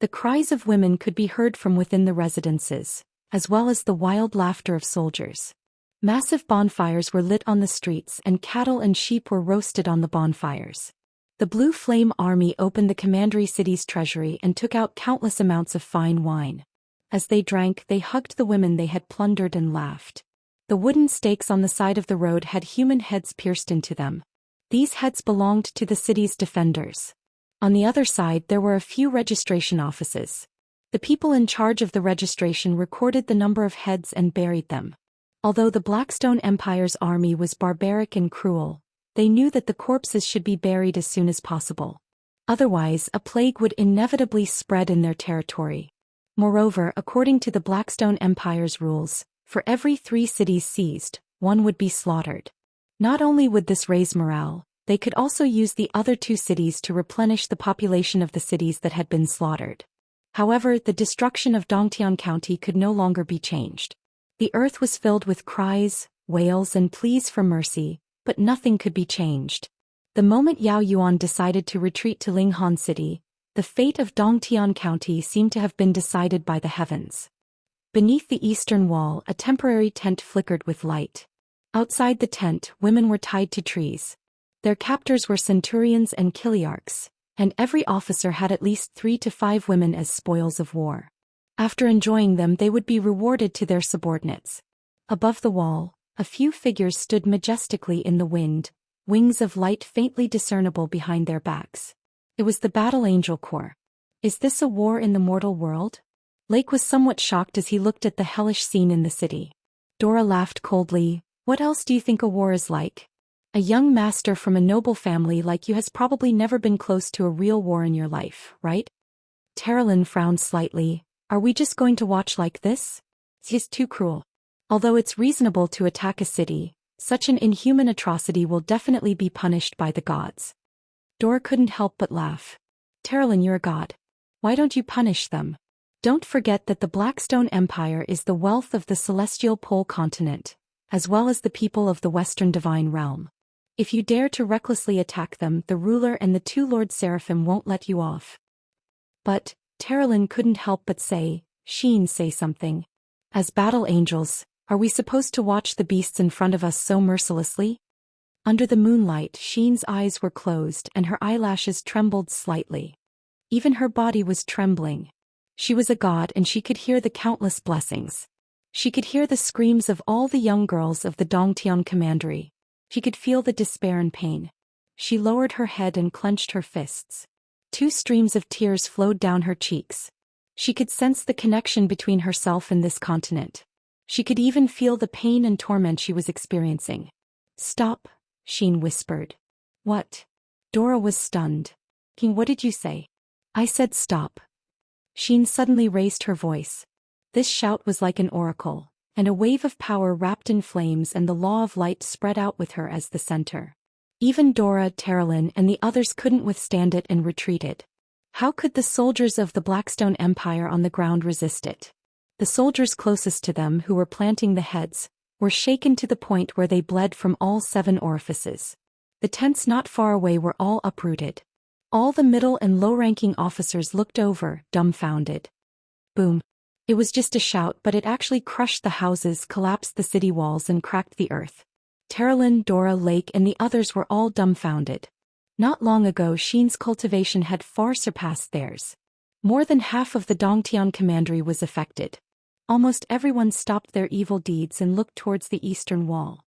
The cries of women could be heard from within the residences, as well as the wild laughter of soldiers. Massive bonfires were lit on the streets and cattle and sheep were roasted on the bonfires. The Blue Flame Army opened the commandery city's treasury and took out countless amounts of fine wine. As they drank, they hugged the women they had plundered and laughed. The wooden stakes on the side of the road had human heads pierced into them. These heads belonged to the city's defenders. On the other side there were a few registration offices. The people in charge of the registration recorded the number of heads and buried them. Although the Blackstone Empire's army was barbaric and cruel, they knew that the corpses should be buried as soon as possible. Otherwise, a plague would inevitably spread in their territory. Moreover, according to the Blackstone Empire's rules, for every 3 cities seized, 1 would be slaughtered. Not only would this raise morale, they could also use the other 2 cities to replenish the population of the cities that had been slaughtered. However, the destruction of Dongtian County could no longer be changed. The earth was filled with cries, wails and pleas for mercy, but nothing could be changed. The moment Yao Yuan decided to retreat to Linghan City, the fate of Dongtian County seemed to have been decided by the heavens. Beneath the eastern wall, a temporary tent flickered with light. Outside the tent, women were tied to trees. Their captors were centurions and chiliarchs, and every officer had at least 3 to 5 women as spoils of war. After enjoying them, they would be rewarded to their subordinates. Above the wall, a few figures stood majestically in the wind, wings of light faintly discernible behind their backs. It was the Battle Angel Corps. Is this a war in the mortal world? Lake was somewhat shocked as he looked at the hellish scene in the city. Dora laughed coldly. What else do you think a war is like? A young master from a noble family like you has probably never been close to a real war in your life, right? Terralyn frowned slightly. Are we just going to watch like this? It's too cruel. Although it's reasonable to attack a city, such an inhuman atrocity will definitely be punished by the gods. Dora couldn't help but laugh. Terralyn, you're a god. Why don't you punish them? Don't forget that the Blackstone Empire is the wealth of the celestial pole continent, as well as the people of the Western Divine Realm. If you dare to recklessly attack them, the ruler and the 2 Lord Seraphim won't let you off. But, Terralyn couldn't help but say, Xian, say something. As battle angels, are we supposed to watch the beasts in front of us so mercilessly? Under the moonlight, Xian's eyes were closed and her eyelashes trembled slightly. Even her body was trembling. She was a god and she could hear the countless blessings. She could hear the screams of all the young girls of the Dongtian Commandery. She could feel the despair and pain. She lowered her head and clenched her fists. 2 streams of tears flowed down her cheeks. She could sense the connection between herself and this continent. She could even feel the pain and torment she was experiencing. Stop, Xian whispered. What? Dora was stunned. King, what did you say? I said stop. Xian suddenly raised her voice. This shout was like an oracle, and a wave of power wrapped in flames and the law of light spread out with her as the center. Even Dora, Terralyn, and the others couldn't withstand it and retreated. How could the soldiers of the Blackstone Empire on the ground resist it? The soldiers closest to them, who were planting the heads, were shaken to the point where they bled from all 7 orifices. The tents not far away were all uprooted. All the middle and low-ranking officers looked over, dumbfounded. Boom. It was just a shout, but it actually crushed the houses, collapsed the city walls and cracked the earth. Terralyn, Dora, Lake and the others were all dumbfounded. Not long ago Xian's cultivation had far surpassed theirs. More than half of the Dongtian Commandery was affected. Almost everyone stopped their evil deeds and looked towards the eastern wall.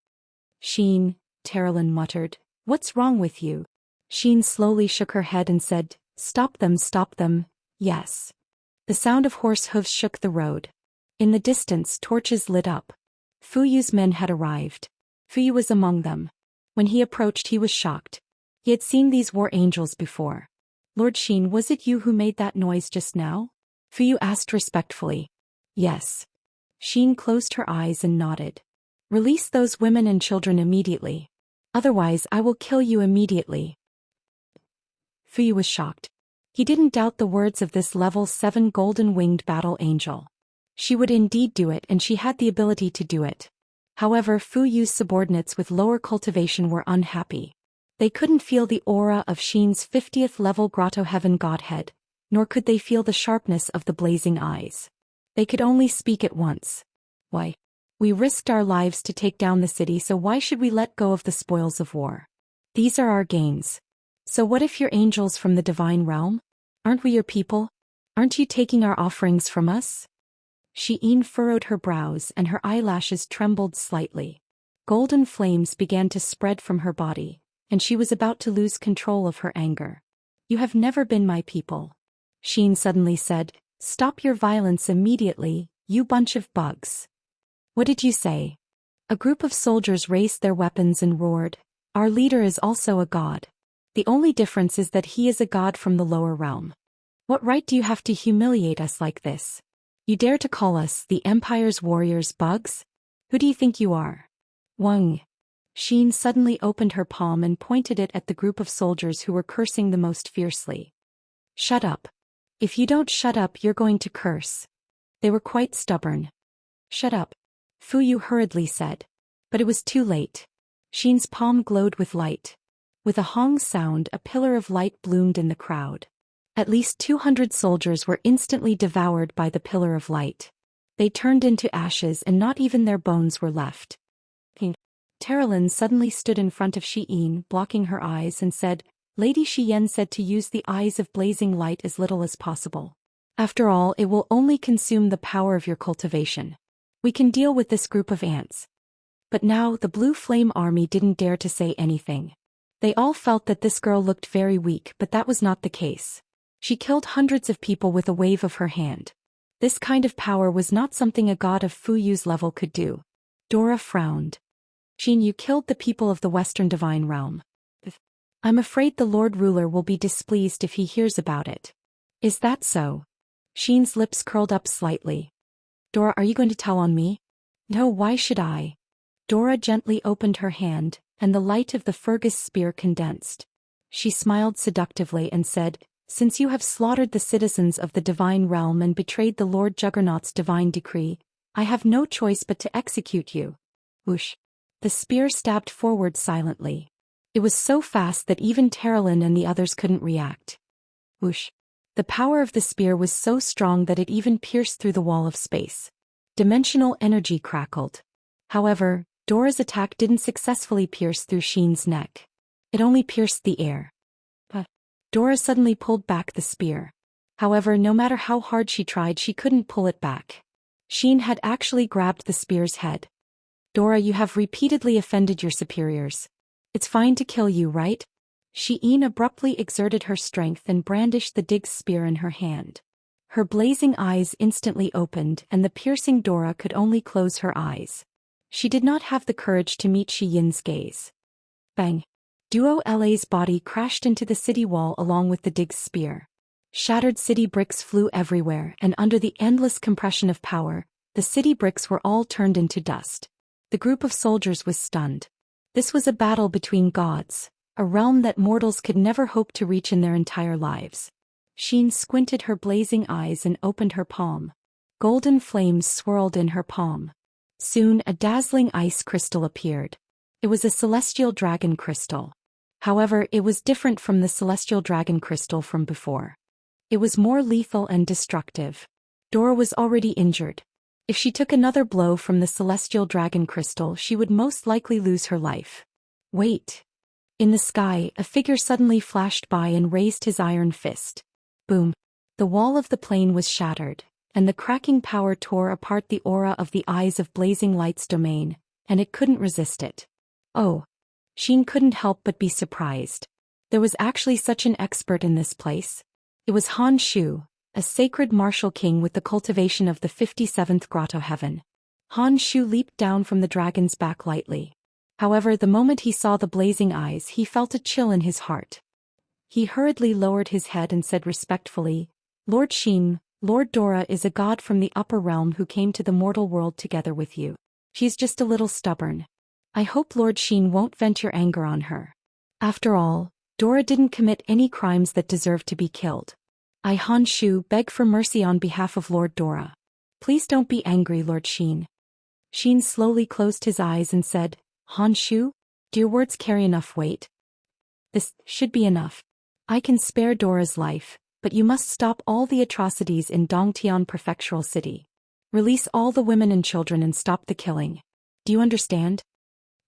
Xian, Terralyn muttered, what's wrong with you? Xian slowly shook her head and said, stop them, yes. The sound of horse hooves shook the road. In the distance torches lit up. Fuyu's men had arrived. Fuyu was among them. When he approached he was shocked. He had seen these war angels before. Lord Xian, was it you who made that noise just now? Fuyu asked respectfully. Yes. Xian closed her eyes and nodded. Release those women and children immediately. Otherwise I will kill you immediately. Fuyu was shocked. He didn't doubt the words of this level 7 golden-winged battle angel. She would indeed do it and she had the ability to do it. However, Fuyu's subordinates with lower cultivation were unhappy. They couldn't feel the aura of Xian's 50th level grotto heaven godhead, nor could they feel the sharpness of the blazing eyes. They could only speak at once. Why? We risked our lives to take down the city, so why should we let go of the spoils of war? These are our gains. So what if you're angels from the divine realm? Aren't we your people? Aren't you taking our offerings from us? Xian furrowed her brows and her eyelashes trembled slightly. Golden flames began to spread from her body, and she was about to lose control of her anger. You have never been my people. Xian suddenly said, stop your violence immediately, you bunch of bugs. What did you say? A group of soldiers raised their weapons and roared, our leader is also a god. The only difference is that he is a god from the lower realm. What right do you have to humiliate us like this? You dare to call us, the Empire's warriors, bugs? Who do you think you are? Wang. Xian suddenly opened her palm and pointed it at the group of soldiers who were cursing the most fiercely. Shut up. If you don't shut up, you're going to curse. They were quite stubborn. Shut up. Fu Yu hurriedly said. But it was too late. Xian's palm glowed with light. With a hong sound, a pillar of light bloomed in the crowd. At least 200 soldiers were instantly devoured by the pillar of light. They turned into ashes and not even their bones were left. Terralyn suddenly stood in front of Xian, blocking her eyes, and said, Lady Xian said to use the eyes of blazing light as little as possible. After all, it will only consume the power of your cultivation. We can deal with this group of ants. But now the Blue Flame Army didn't dare to say anything. They all felt that this girl looked very weak, but that was not the case. She killed hundreds of people with a wave of her hand. This kind of power was not something a god of Fu Yu's level could do. Dora frowned. Xian, you killed the people of the Western Divine Realm. I'm afraid the Lord Ruler will be displeased if he hears about it. Is that so? Xian's lips curled up slightly. Dora, are you going to tell on me? No, why should I? Dora gently opened her hand, and the light of the Fergus spear condensed. She smiled seductively and said, Since you have slaughtered the citizens of the Divine Realm and betrayed the Lord Juggernaut's divine decree, I have no choice but to execute you. Whoosh. The spear stabbed forward silently. It was so fast that even Terralyn and the others couldn't react. Whoosh. The power of the spear was so strong that it even pierced through the wall of space. Dimensional energy crackled. However, Dora's attack didn't successfully pierce through Xian's neck. It only pierced the air. But Dora suddenly pulled back the spear. However, no matter how hard she tried, she couldn't pull it back. Xian had actually grabbed the spear's head. Dora, you have repeatedly offended your superiors. It's fine to kill you, right? Xian abruptly exerted her strength and brandished the Dig's spear in her hand. Her blazing eyes instantly opened, and the piercing Dora could only close her eyes. She did not have the courage to meet Xian's gaze. Bang! Duo La's body crashed into the city wall along with the Dig's spear. Shattered city bricks flew everywhere, and under the endless compression of power, the city bricks were all turned into dust. The group of soldiers was stunned. This was a battle between gods, a realm that mortals could never hope to reach in their entire lives. Xian squinted her blazing eyes and opened her palm. Golden flames swirled in her palm. Soon a dazzling ice crystal appeared. It was a celestial dragon crystal. However, it was different from the celestial dragon crystal from before. It was more lethal and destructive. Dora was already injured. If she took another blow from the celestial dragon crystal, she would most likely lose her life. Wait. In the sky, a figure suddenly flashed by and raised his iron fist. Boom. The wall of the plane was shattered, and the cracking power tore apart the aura of the Eyes of Blazing Light's domain, and it couldn't resist it. Oh. Xian couldn't help but be surprised. There was actually such an expert in this place. It was Han Shu, a sacred martial king with the cultivation of the 57th grotto heaven. Han Shu leaped down from the dragon's back lightly. However, the moment he saw the blazing eyes, he felt a chill in his heart. He hurriedly lowered his head and said respectfully, Lord Xian, Lord Dora is a god from the upper realm who came to the mortal world together with you. She's just a little stubborn. I hope Lord Xian won't vent your anger on her. After all, Dora didn't commit any crimes that deserved to be killed. I, Han Shu, beg for mercy on behalf of Lord Dora. Please don't be angry, Lord Xian. Xian slowly closed his eyes and said, Han Shu, do your words carry enough weight? This should be enough. I can spare Dora's life, but you must stop all the atrocities in Dongtian Prefectural City. Release all the women and children and stop the killing. Do you understand?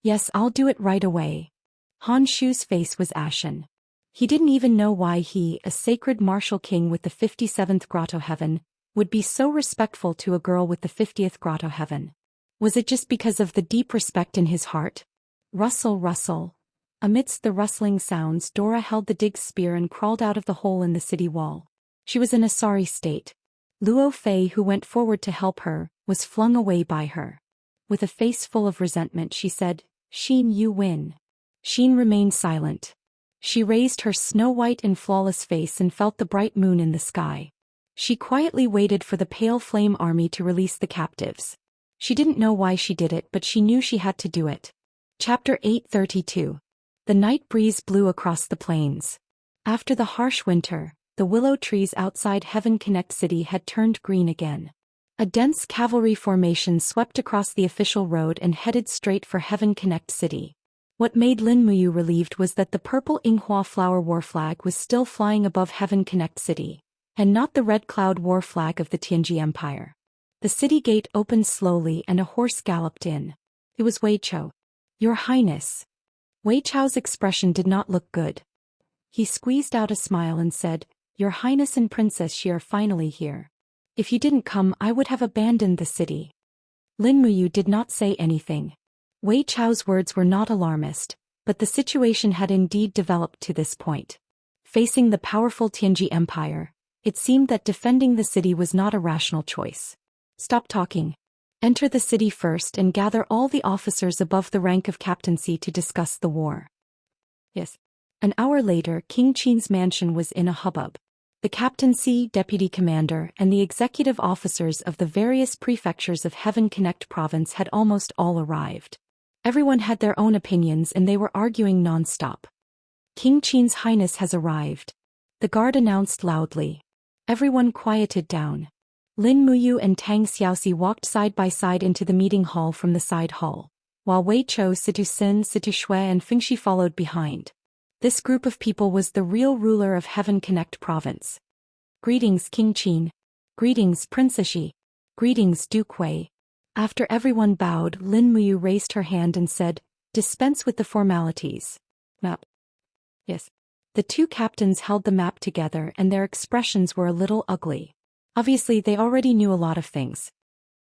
Yes, I'll do it right away. Han Shu's face was ashen. He didn't even know why he, a sacred martial king with the 57th grotto heaven, would be so respectful to a girl with the 50th grotto heaven. Was it just because of the deep respect in his heart? Rustle, rustle. Amidst the rustling sounds, Dora held the Dig's spear and crawled out of the hole in the city wall. She was in a sorry state. Luo Fei, who went forward to help her, was flung away by her. With a face full of resentment, she said, Xian, you win. Xian remained silent. She raised her snow-white and flawless face and felt the bright moon in the sky. She quietly waited for the Pale Flame army to release the captives. She didn't know why she did it, but she knew she had to do it. Chapter 832. The night breeze blew across the plains. After the harsh winter, the willow trees outside Heaven Connect City had turned green again. A dense cavalry formation swept across the official road and headed straight for Heaven Connect City. What made Lin Muyu relieved was that the purple Yinghua flower war flag was still flying above Heaven Connect City, and not the red cloud war flag of the Tianji Empire. The city gate opened slowly and a horse galloped in. It was Wei Chou. "Your Highness." Wei Chou's expression did not look good. He squeezed out a smile and said, "Your Highness and Princess Xi are finally here. If you didn't come, I would have abandoned the city." Lin Muyu did not say anything. Wei Chou's words were not alarmist, but the situation had indeed developed to this point. Facing the powerful Tianji Empire, it seemed that defending the city was not a rational choice. "Stop talking. Enter the city first and gather all the officers above the rank of captaincy to discuss the war." Yes. An hour later, King Qin's mansion was in a hubbub. The captaincy, deputy commander, and the executive officers of the various prefectures of Heaven Connect province had almost all arrived. Everyone had their own opinions and they were arguing non-stop. "King Qin's Highness has arrived," the guard announced loudly. Everyone quieted down. Lin Muyu and Tang Xiaoxi walked side by side into the meeting hall from the side hall, while Wei Chou, Situ Xin, Situ Shui and Fengxi followed behind. This group of people was the real ruler of Heaven Connect province. "Greetings, King Qin. Greetings, Princess Xi. Greetings, Duke Wei." After everyone bowed, Lin Muyu raised her hand and said, "Dispense with the formalities." "Map." "Yes." The two captains held the map together and their expressions were a little ugly. Obviously, they already knew a lot of things.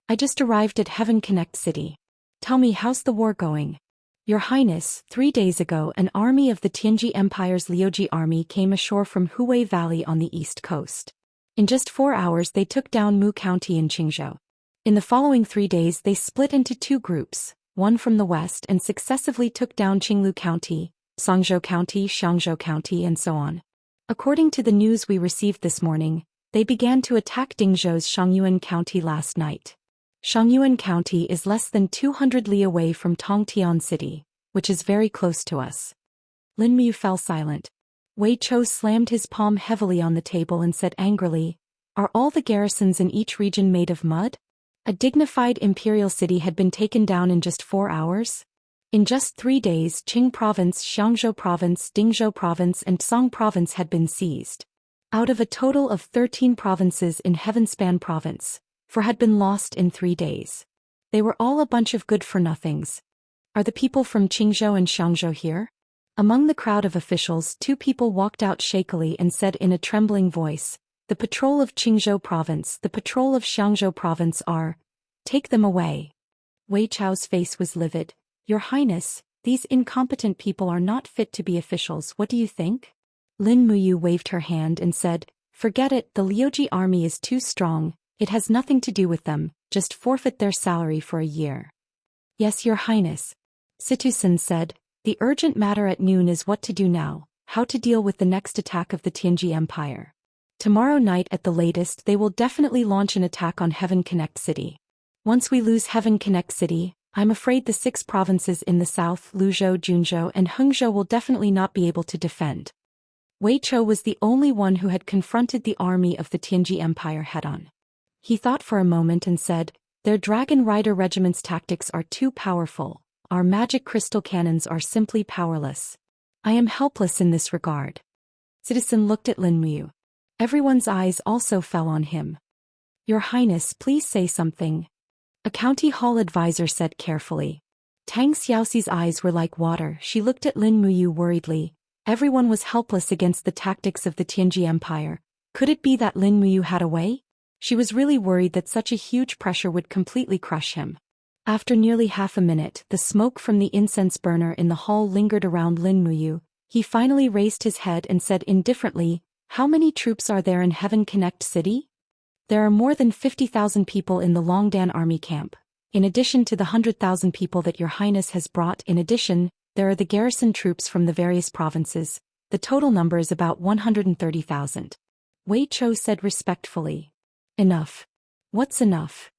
"I just arrived at Heaven Connect City. Tell me, how's the war going?" "Your Highness, 3 days ago an army of the Tianji Empire's Liuji army came ashore from Huwei Valley on the east coast. In just 4 hours they took down Mu County in Qingzhou. In the following 3 days they split into 2 groups, one from the west and successively took down Qinglu County, Songzhou County, Xianxia County and so on. According to the news we received this morning, they began to attack Dingzhou's Shangyuan County last night. Shangyuan County is less than 200 li away from Tongtian City, which is very close to us." Lin Muyu fell silent. Wei Chou slammed his palm heavily on the table and said angrily, "Are all the garrisons in each region made of mud? A dignified imperial city had been taken down in just 4 hours? In just 3 days, Qing Province, Xiangzhou Province, Dingzhou Province and Song Province had been seized. Out of a total of 13 provinces in Heavenspan Province, 4 had been lost in 3 days. They were all a bunch of good-for-nothings. Are the people from Qingzhou and Xiangzhou here?" Among the crowd of officials, 2 people walked out shakily and said in a trembling voice, "The patrol of Qingzhou Province, the patrol of Xiangzhou Province are. Take them away." Wei Chou's face was livid. "Your Highness, these incompetent people are not fit to be officials. What do you think?" Lin Muyu waved her hand and said, "Forget it, the Liuji army is too strong. It has nothing to do with them, just forfeit their salary for a year." "Yes, Your Highness." Situsen said, "The urgent matter at noon is what to do now, how to deal with the next attack of the Tianji Empire. Tomorrow night at the latest they will definitely launch an attack on Heaven Connect City. Once we lose Heaven Connect City, I'm afraid the 6 provinces in the south, Luzhou, Junzhou and Hengzhou will definitely not be able to defend." Wei Chou was the only one who had confronted the army of the Tianji Empire head-on. He thought for a moment and said, "Their Dragon Rider Regiment's tactics are too powerful. Our magic crystal cannons are simply powerless. I am helpless in this regard." Citizen looked at Lin Muyu. Everyone's eyes also fell on him. "Your Highness, please say something," a county hall advisor said carefully. Tang Xiaoxi's eyes were like water. She looked at Lin Muyu worriedly. Everyone was helpless against the tactics of the Tianji Empire. Could it be that Lin Muyu had a way? She was really worried that such a huge pressure would completely crush him. After nearly half a minute, the smoke from the incense burner in the hall lingered around Lin Muyu. He finally raised his head and said indifferently, "How many troops are there in Heaven Connect City?" "There are more than 50,000 people in the Longdan army camp. In addition to the 100,000 people that Your Highness has brought, in addition, there are the garrison troops from the various provinces. The total number is about 130,000. Wei Chou said respectfully. Enough. What's enough?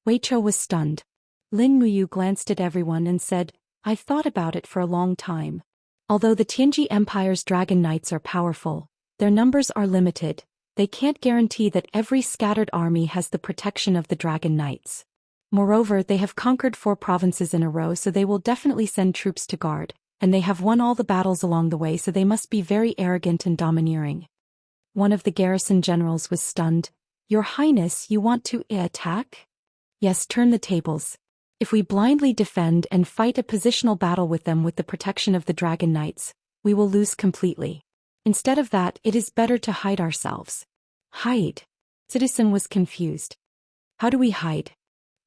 Wei Chou was stunned. Lin Muyu glanced at everyone and said, I've thought about it for a long time. Although the Tianji Empire's Dragon Knights are powerful, their numbers are limited. They can't guarantee that every scattered army has the protection of the Dragon Knights. Moreover, they have conquered 4 provinces in a row, so they will definitely send troops to guard, and they have won all the battles along the way, so they must be very arrogant and domineering. One of the garrison generals was stunned. Your Highness, you want to attack? Yes, turn the tables. If we blindly defend and fight a positional battle with them with the protection of the Dragon Knights, we will lose completely. Instead of that, it is better to hide ourselves. Hide? Citizen was confused. How do we hide?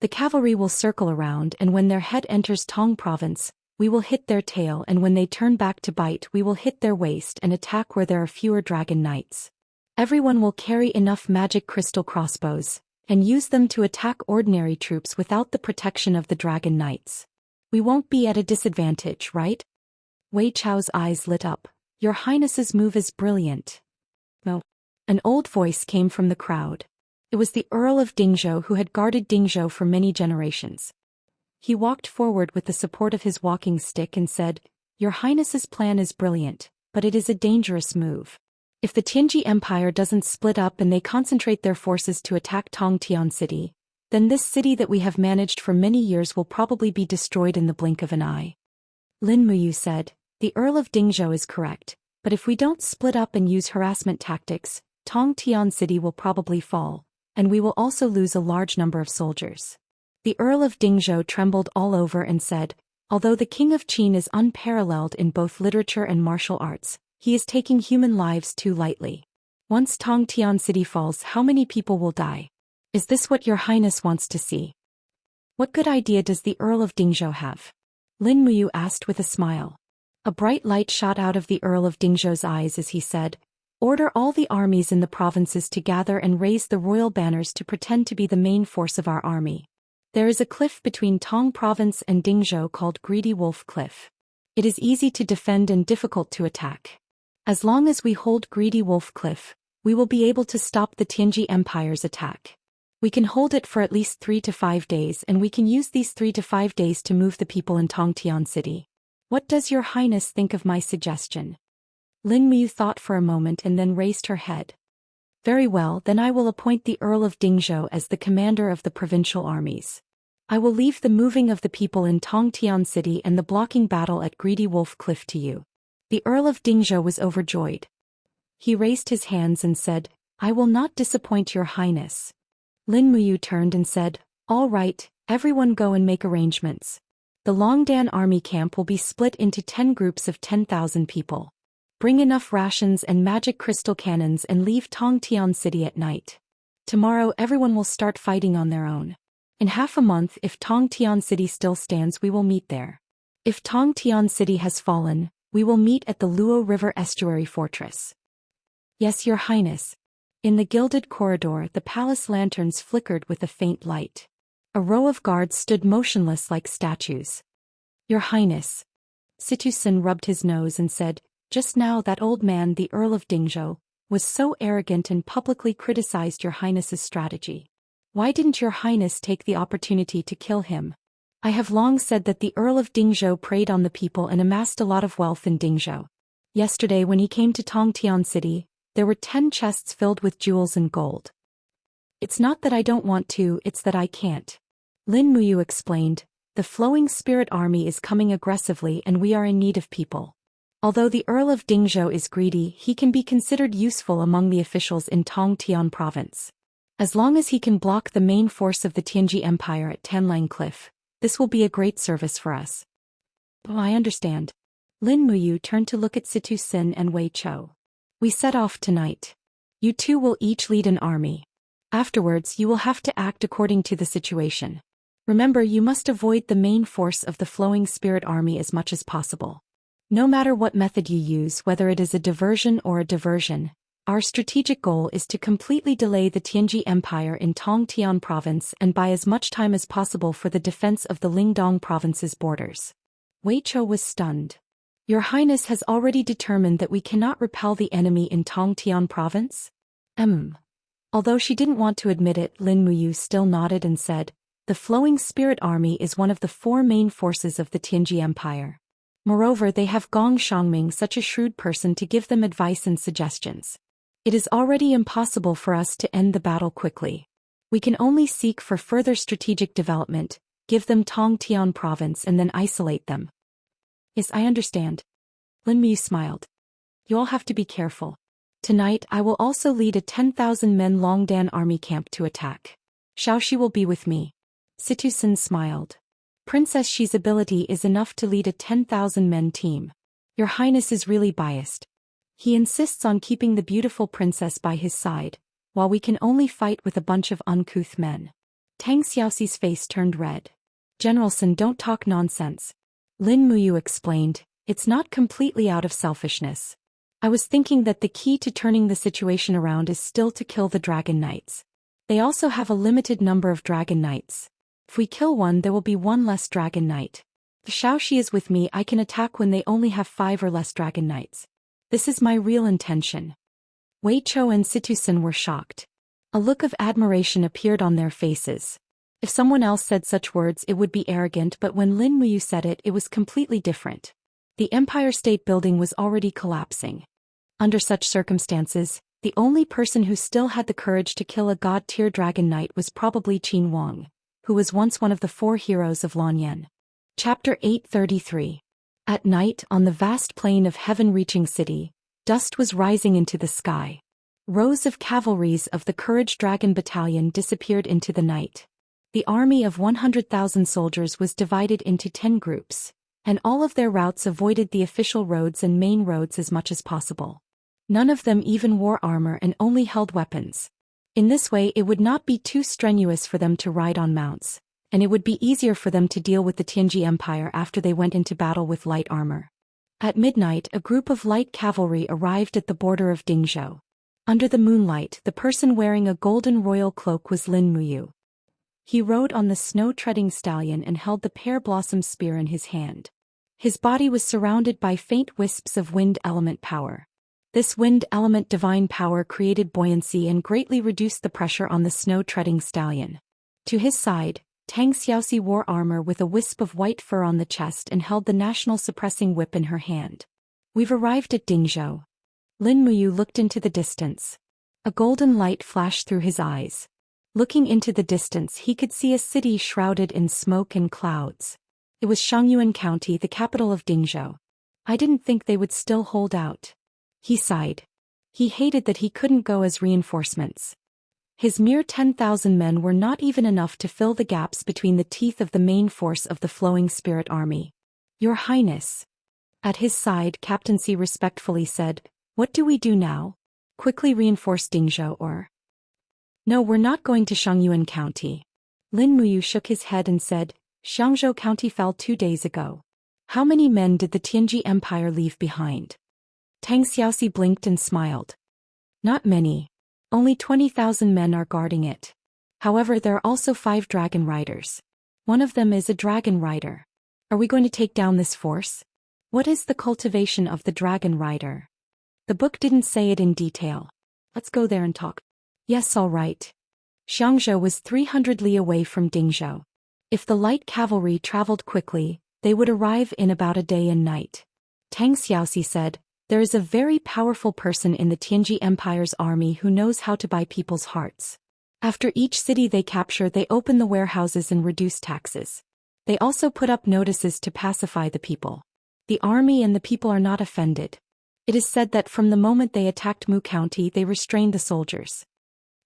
The cavalry will circle around, and when their head enters Tong province, we will hit their tail, and when they turn back to bite, we will hit their waist and attack where there are fewer Dragon Knights. Everyone will carry enough magic crystal crossbows, and use them to attack ordinary troops without the protection of the Dragon Knights. We won't be at a disadvantage, right? Wei Chou's eyes lit up. Your Highness's move is brilliant. No. An old voice came from the crowd. It was the Earl of Dingzhou, who had guarded Dingzhou for many generations. He walked forward with the support of his walking stick and said, Your Highness's plan is brilliant, but it is a dangerous move. If the Tianji Empire doesn't split up and they concentrate their forces to attack Tongtian City, then this city that we have managed for many years will probably be destroyed in the blink of an eye. Lin Muyu said, The Earl of Dingzhou is correct, but if we don't split up and use harassment tactics, Tongtian City will probably fall, and we will also lose a large number of soldiers. The Earl of Dingzhou trembled all over and said, Although the King of Qin is unparalleled in both literature and martial arts, he is taking human lives too lightly. Once Tongtian City falls, how many people will die? Is this what your Highness wants to see? What good idea does the Earl of Dingzhou have? Lin Muyu asked with a smile. A bright light shot out of the Earl of Dingzhou's eyes as he said, Order all the armies in the provinces to gather and raise the royal banners to pretend to be the main force of our army. There is a cliff between Tong province and Dingzhou called Greedy Wolf Cliff. It is easy to defend and difficult to attack. As long as we hold Greedy Wolf Cliff, we will be able to stop the Tianji Empire's attack. We can hold it for at least 3 to 5 days, and we can use these 3 to 5 days to move the people in Tongtian City. What does your Highness think of my suggestion? Lin Muyu thought for a moment and then raised her head. Very well, then I will appoint the Earl of Dingzhou as the commander of the provincial armies. I will leave the moving of the people in Tongtian City and the blocking battle at Greedy Wolf Cliff to you. The Earl of Dingzhou was overjoyed. He raised his hands and said, I will not disappoint your Highness. Lin Muyu turned and said, All right, everyone go and make arrangements. The Longdan army camp will be split into 10 groups of 10,000 people. Bring enough rations and magic crystal cannons and leave Tongtian City at night. Tomorrow everyone will start fighting on their own. In half a month, if Tongtian City still stands, we will meet there. If Tongtian City has fallen, we will meet at the Luo River Estuary Fortress. Yes, your Highness. In the gilded corridor, the palace lanterns flickered with a faint light. A row of guards stood motionless like statues. Your Highness. Situsen rubbed his nose and said, Just now that old man, the Earl of Dingzhou, was so arrogant and publicly criticized your Highness's strategy. Why didn't your Highness take the opportunity to kill him? I have long said that the Earl of Dingzhou preyed on the people and amassed a lot of wealth in Dingzhou. Yesterday when he came to Tongtian City, there were 10 chests filled with jewels and gold. It's not that I don't want to, it's that I can't. Lin Muyu explained, The Flowing Spirit Army is coming aggressively and we are in need of people. Although the Earl of Dingzhou is greedy, he can be considered useful among the officials in Tongtian province. As long as he can block the main force of the Tianji Empire at Tanlang Cliff, this will be a great service for us. Oh, I understand. Lin Muyu turned to look at Situ Sin and Wei Chou. We set off tonight. You two will each lead an army. Afterwards, you will have to act according to the situation. Remember, you must avoid the main force of the Flowing Spirit Army as much as possible. No matter what method you use, whether it is a diversion or a diversion, our strategic goal is to completely delay the Tianji Empire in Tongtian province and buy as much time as possible for the defense of the Lingdong province's borders. Wei Chou was stunned. Your Highness has already determined that we cannot repel the enemy in Tongtian province? Although she didn't want to admit it, Lin Muyu still nodded and said, "The Flowing Spirit Army is one of the four main forces of the Tianji Empire. Moreover, they have Gong Shangming, such a shrewd person, to give them advice and suggestions. It is already impossible for us to end the battle quickly. We can only seek for further strategic development, give them Tongtian province and then isolate them." "Yes, I understand." Lin Muyu smiled. "You all have to be careful. Tonight I will also lead a 10,000-men Longdan army camp to attack. Xiaoxi will be with me." Situsen smiled. "Princess Xi's ability is enough to lead a 10,000-men team. Your Highness is really biased. He insists on keeping the beautiful princess by his side, while we can only fight with a bunch of uncouth men." Tang Xiaoxi's face turned red. "General Sun, don't talk nonsense." Lin Muyu explained, "It's not completely out of selfishness. I was thinking that the key to turning the situation around is still to kill the Dragon Knights. They also have a limited number of Dragon Knights. If we kill one, there will be one less Dragon Knight. If Xiaoxi is with me, I can attack when they only have 5 or less Dragon Knights. This is my real intention." Wei Chou and Situsen were shocked. A look of admiration appeared on their faces. If someone else said such words, it would be arrogant, but when Lin Muyu said it, it was completely different. The Empire State Building was already collapsing. Under such circumstances, the only person who still had the courage to kill a god-tier Dragon Knight was probably Qin Wang, who was once one of the 4 heroes of Lanyan. Chapter 833. At night, on the vast plain of heaven-reaching city, dust was rising into the sky. Rows of cavalries of the Courage Dragon Battalion disappeared into the night. The army of 100,000 soldiers was divided into 10 groups, and all of their routes avoided the official roads and main roads as much as possible. None of them even wore armor and only held weapons. In this way, it would not be too strenuous for them to ride on mounts, and it would be easier for them to deal with the Tianji Empire after they went into battle with light armor. At midnight, a group of light cavalry arrived at the border of Dingzhou. Under the moonlight, the person wearing a golden royal cloak was Lin Muyu. He rode on the snow-treading stallion and held the pear-blossom spear in his hand. His body was surrounded by faint wisps of wind element power. This wind element divine power created buoyancy and greatly reduced the pressure on the snow-treading stallion. To his side, Tang Xiaoxi wore armor with a wisp of white fur on the chest and held the national suppressing whip in her hand. "We've arrived at Dingzhou." Lin Muyu looked into the distance. A golden light flashed through his eyes. Looking into the distance, he could see a city shrouded in smoke and clouds. It was Shangyuan County, the capital of Dingzhou. "I didn't think they would still hold out." He sighed. He hated that he couldn't go as reinforcements. His mere 10,000 men were not even enough to fill the gaps between the teeth of the main force of the Flowing Spirit Army. "Your Highness." At his side, Captain Si respectfully said, "What do we do now? Quickly reinforce Dingzhou or?" "No, we're not going to Shangyuan County." Lin Muyu shook his head and said, "Xiangzhou County fell 2 days ago. How many men did the Tianji Empire leave behind?" Tang Xiaoxi blinked and smiled. "Not many. Only 20,000 men are guarding it. However, there are also 5 dragon riders. One of them is a dragon rider. Are we going to take down this force? What is the cultivation of the dragon rider?" The book didn't say it in detail. "Let's go there and talk." "Yes, all right." Xiangzhou was 300 li away from Dingzhou. If the light cavalry traveled quickly, they would arrive in about a day and night. Tang Xiaoxi said, "There is a very powerful person in the Tianji Empire's army who knows how to buy people's hearts. After each city they capture, they open the warehouses and reduce taxes. They also put up notices to pacify the people. The army and the people are not offended. It is said that from the moment they attacked Mu County, they restrained the soldiers."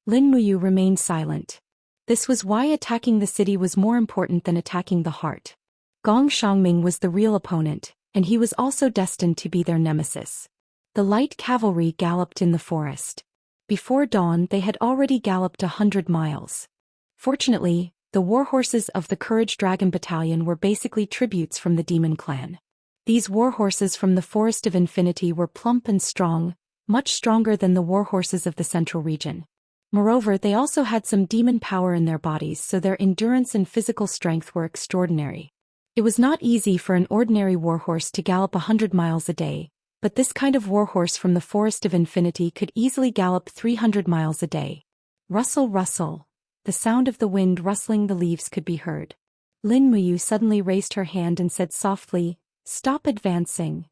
Lin Muyu remained silent. This was why attacking the city was more important than attacking the heart. Gong Shangming was the real opponent, and he was also destined to be their nemesis. The light cavalry galloped in the forest. Before dawn, they had already galloped 100 miles. Fortunately, the warhorses of the Courage Dragon Battalion were basically tributes from the demon clan. These warhorses from the Forest of Infinity were plump and strong, much stronger than the warhorses of the Central region. Moreover, they also had some demon power in their bodies, so their endurance and physical strength were extraordinary. It was not easy for an ordinary warhorse to gallop 100 miles a day, but this kind of warhorse from the Forest of Infinity could easily gallop 300 miles a day. Rustle, rustle. The sound of the wind rustling the leaves could be heard. Lin Muyu suddenly raised her hand and said softly, "Stop advancing."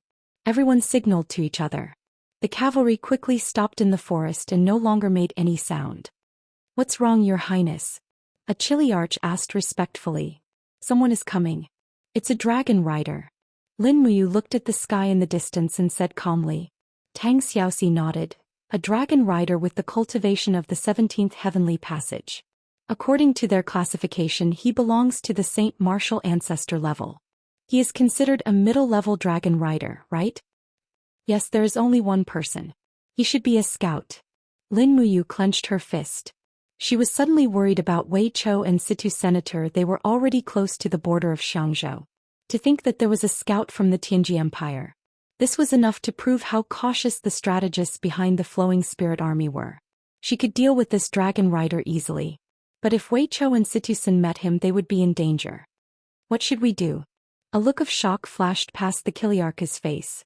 Everyone signaled to each other. The cavalry quickly stopped in the forest and no longer made any sound. "What's wrong, Your Highness?" a Chiliarch asked respectfully. "Someone is coming. It's a dragon rider." Lin Muyu looked at the sky in the distance and said calmly. Tang Xiaoxi nodded. "A dragon rider with the cultivation of the 17th heavenly passage. According to their classification, he belongs to the Saint Martial ancestor level. He is considered a middle-level dragon rider, right?" "Yes, there is only one person. He should be a scout." Lin Muyu clenched her fist. She was suddenly worried about Wei Chou and Situ Senator. They were already close to the border of Xianxia. To think that there was a scout from the Tianji Empire. This was enough to prove how cautious the strategists behind the Flowing Spirit Army were. She could deal with this dragon rider easily. But if Wei Chou and Situsen met him, they would be in danger. "What should we do?" A look of shock flashed past the Kiliarch's face.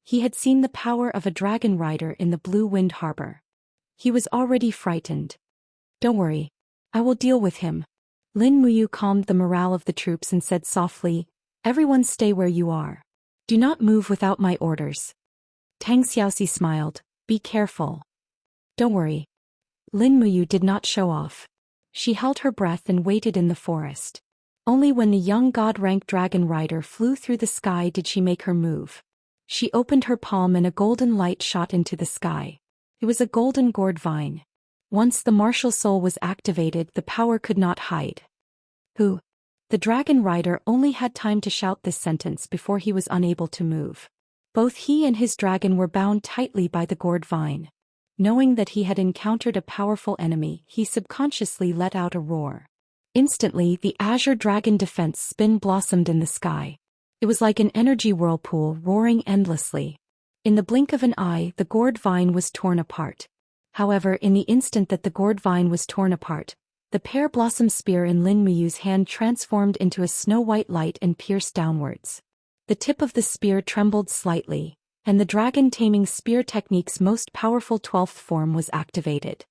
He had seen the power of a dragon rider in the Blue Wind Harbor. He was already frightened. "Don't worry. I will deal with him." Lin Muyu calmed the morale of the troops and said softly, "Everyone stay where you are. Do not move without my orders." Tang Xiaoxi smiled. "Be careful." "Don't worry." Lin Muyu did not show off. She held her breath and waited in the forest. Only when the young god-rank dragon rider flew through the sky did she make her move. She opened her palm and a golden light shot into the sky. It was a golden gourd vine. Once the martial soul was activated, the power could not hide. "Who?" The dragon rider only had time to shout this sentence before he was unable to move. Both he and his dragon were bound tightly by the gourd vine. Knowing that he had encountered a powerful enemy, he subconsciously let out a roar. Instantly, the azure dragon defense spin blossomed in the sky. It was like an energy whirlpool roaring endlessly. In the blink of an eye, the gourd vine was torn apart. However, in the instant that the gourd vine was torn apart, the pear blossom spear in Lin Muyu's hand transformed into a snow-white light and pierced downwards. The tip of the spear trembled slightly, and the dragon-taming spear technique's most powerful 12th form was activated.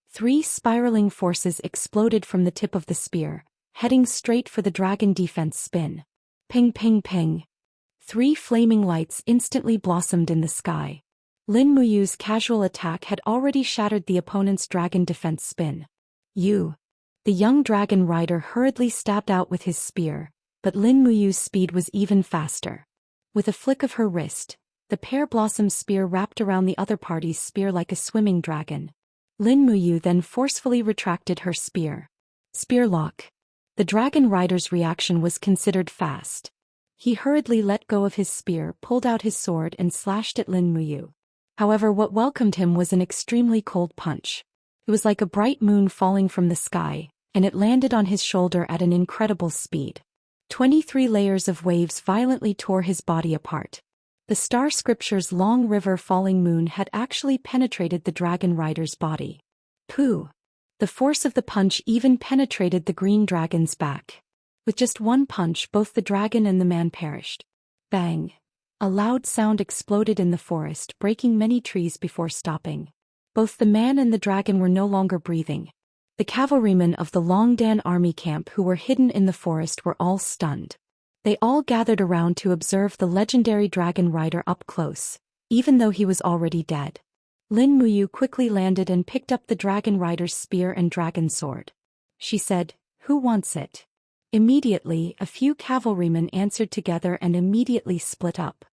3 spiraling forces exploded from the tip of the spear, heading straight for the dragon defense spin. Ping ping ping. 3 flaming lights instantly blossomed in the sky. Lin Muyu's casual attack had already shattered the opponent's dragon defense spin. "You." The young dragon rider hurriedly stabbed out with his spear, but Lin Muyu's speed was even faster. With a flick of her wrist, the pear blossom spear wrapped around the other party's spear like a swimming dragon. Lin Muyu then forcefully retracted her spear. Spear lock. The dragon rider's reaction was considered fast. He hurriedly let go of his spear, pulled out his sword and slashed at Lin Muyu. However, what welcomed him was an extremely cold punch. It was like a bright moon falling from the sky, and it landed on his shoulder at an incredible speed. 23 layers of waves violently tore his body apart. The Star Scripture's long river falling moon had actually penetrated the dragon rider's body. Pooh! The force of the punch even penetrated the green dragon's back. With just one punch, both the dragon and the man perished. Bang! A loud sound exploded in the forest, breaking many trees before stopping. Both the man and the dragon were no longer breathing. The cavalrymen of the Longdan army camp who were hidden in the forest were all stunned. They all gathered around to observe the legendary dragon rider up close, even though he was already dead. Lin Muyu quickly landed and picked up the dragon rider's spear and dragon sword. She said, "Who wants it?" Immediately, a few cavalrymen answered together and immediately split up.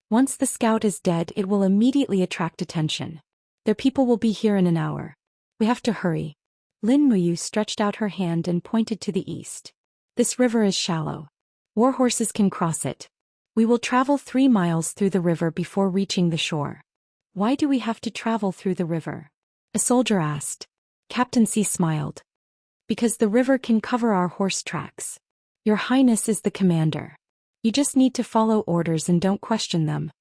Once the scout is dead, it will immediately attract attention. Their people will be here in an hour. We have to hurry. Lin Muyu stretched out her hand and pointed to the east. This river is shallow. Warhorses can cross it. We will travel 3 miles through the river before reaching the shore. Why do we have to travel through the river? A soldier asked. Captain C smiled. Because the river can cover our horse tracks. Your Highness is the commander. You just need to follow orders and don't question them.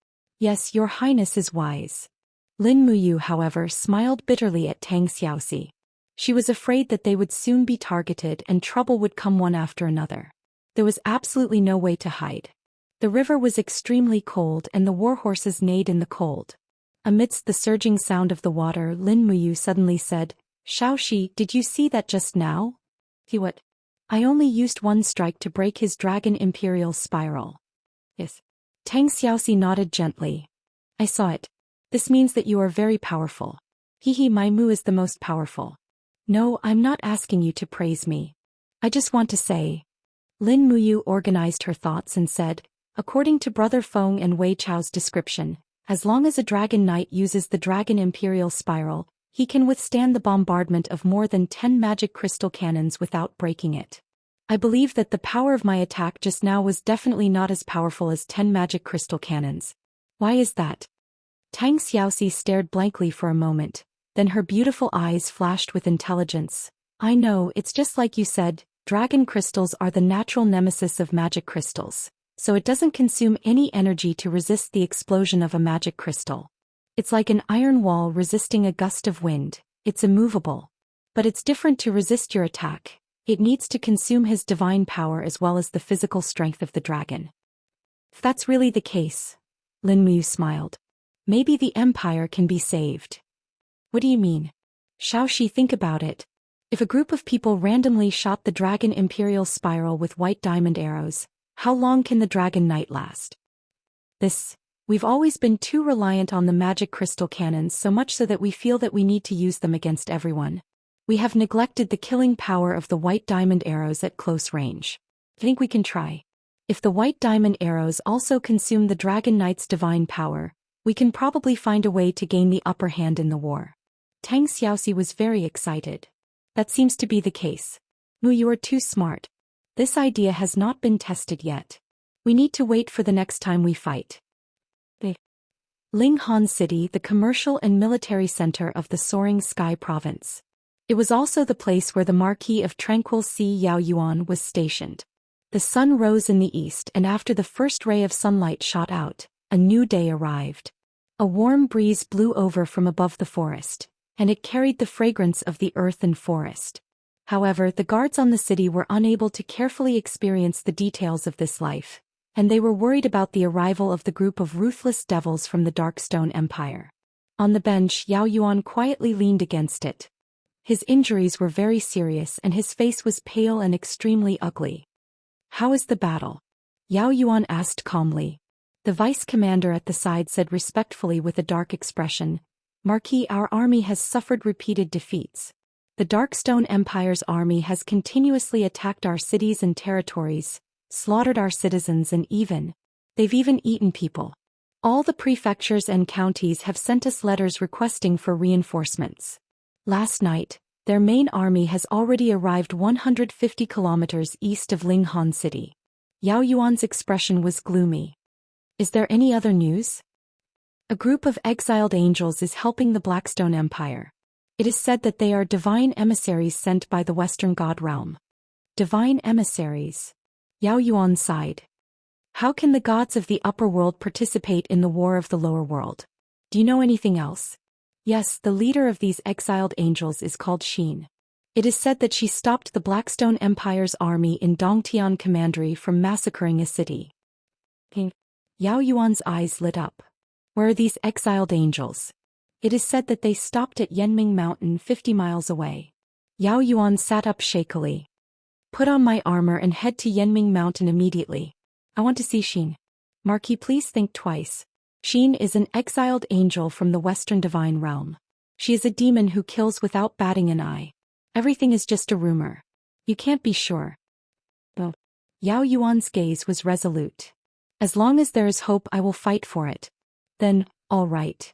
Yes, Your Highness is wise. Lin Muyu, however, smiled bitterly at Tang Xiaoxi. She was afraid that they would soon be targeted and trouble would come one after another. There was absolutely no way to hide. The river was extremely cold and the war horses neighed in the cold. Amidst the surging sound of the water, Lin Muyu suddenly said, "Xiaoxi, did you see that just now?" "He what?" "I only used one strike to break his dragon imperial spiral." "Yes." Tang Xiaoxi nodded gently. "I saw it. This means that you are very powerful." "Hehe, my Mu is the most powerful." "No, I'm not asking you to praise me. I just want to say." Lin Muyu organized her thoughts and said, "According to Brother Feng and Wei Chao's description, as long as a dragon knight uses the dragon imperial spiral, he can withstand the bombardment of more than 10 magic crystal cannons without breaking it. I believe that the power of my attack just now was definitely not as powerful as 10 magic crystal cannons. Why is that?" Tang Xiaoxi stared blankly for a moment, then her beautiful eyes flashed with intelligence. "I know, it's just like you said, dragon crystals are the natural nemesis of magic crystals, so it doesn't consume any energy to resist the explosion of a magic crystal. It's like an iron wall resisting a gust of wind, it's immovable. But it's different to resist your attack. It needs to consume his divine power as well as the physical strength of the dragon." "If that's really the case," Lin Muyu smiled, "maybe the empire can be saved." "What do you mean?" "Xiaoxi, think about it. If a group of people randomly shot the dragon imperial spiral with white diamond arrows, how long can the dragon knight last?" We've always been too reliant on the magic crystal cannons, so much so that we feel that we need to use them against everyone. We have neglected the killing power of the white diamond arrows at close range. I think we can try. If the white diamond arrows also consume the dragon knight's divine power, we can probably find a way to gain the upper hand in the war. Tang Xiaoxi was very excited. "That seems to be the case. Mu, you are too smart. This idea has not been tested yet. We need to wait for the next time we fight." Linghan City, the commercial and military center of the Soaring Sky province. It was also the place where the Marquis of Tranquil Sea Yao Yuan was stationed. The sun rose in the east, and after the first ray of sunlight shot out, a new day arrived. A warm breeze blew over from above the forest, and it carried the fragrance of the earth and forest. However, the guards on the city were unable to carefully experience the details of this life, and they were worried about the arrival of the group of ruthless devils from the Darkstone Empire. On the bench, Yao Yuan quietly leaned against it. His injuries were very serious and his face was pale and extremely ugly. "How is the battle?" Yao Yuan asked calmly. The vice commander at the side said respectfully with a dark expression, "Marquis, our army has suffered repeated defeats. The Darkstone Empire's army has continuously attacked our cities and territories, slaughtered our citizens, and they've even eaten people. All the prefectures and counties have sent us letters requesting for reinforcements. Last night, their main army has already arrived 150 kilometers east of Linghan City." Yao Yuan's expression was gloomy. "Is there any other news?" "A group of exiled angels is helping the Blackstone Empire. It is said that they are divine emissaries sent by the Western God Realm." "Divine emissaries?" Yao Yuan sighed. "How can the gods of the upper world participate in the war of the lower world? Do you know anything else?" "Yes, the leader of these exiled angels is called Xin. It is said that she stopped the Blackstone Empire's army in Dongtian Commandery from massacring a city." Yao Yuan's eyes lit up. "Where are these exiled angels?" "It is said that they stopped at Yanming Mountain 50 miles away." Yao Yuan sat up shakily. "Put on my armor and head to Yanming Mountain immediately. I want to see Xin." "Marquis, please think twice. Xin is an exiled angel from the Western Divine Realm. She is a demon who kills without batting an eye. Everything is just a rumor. You can't be sure." Well, Yao Yuan's gaze was resolute. "As long as there is hope, I will fight for it." "Then, all right.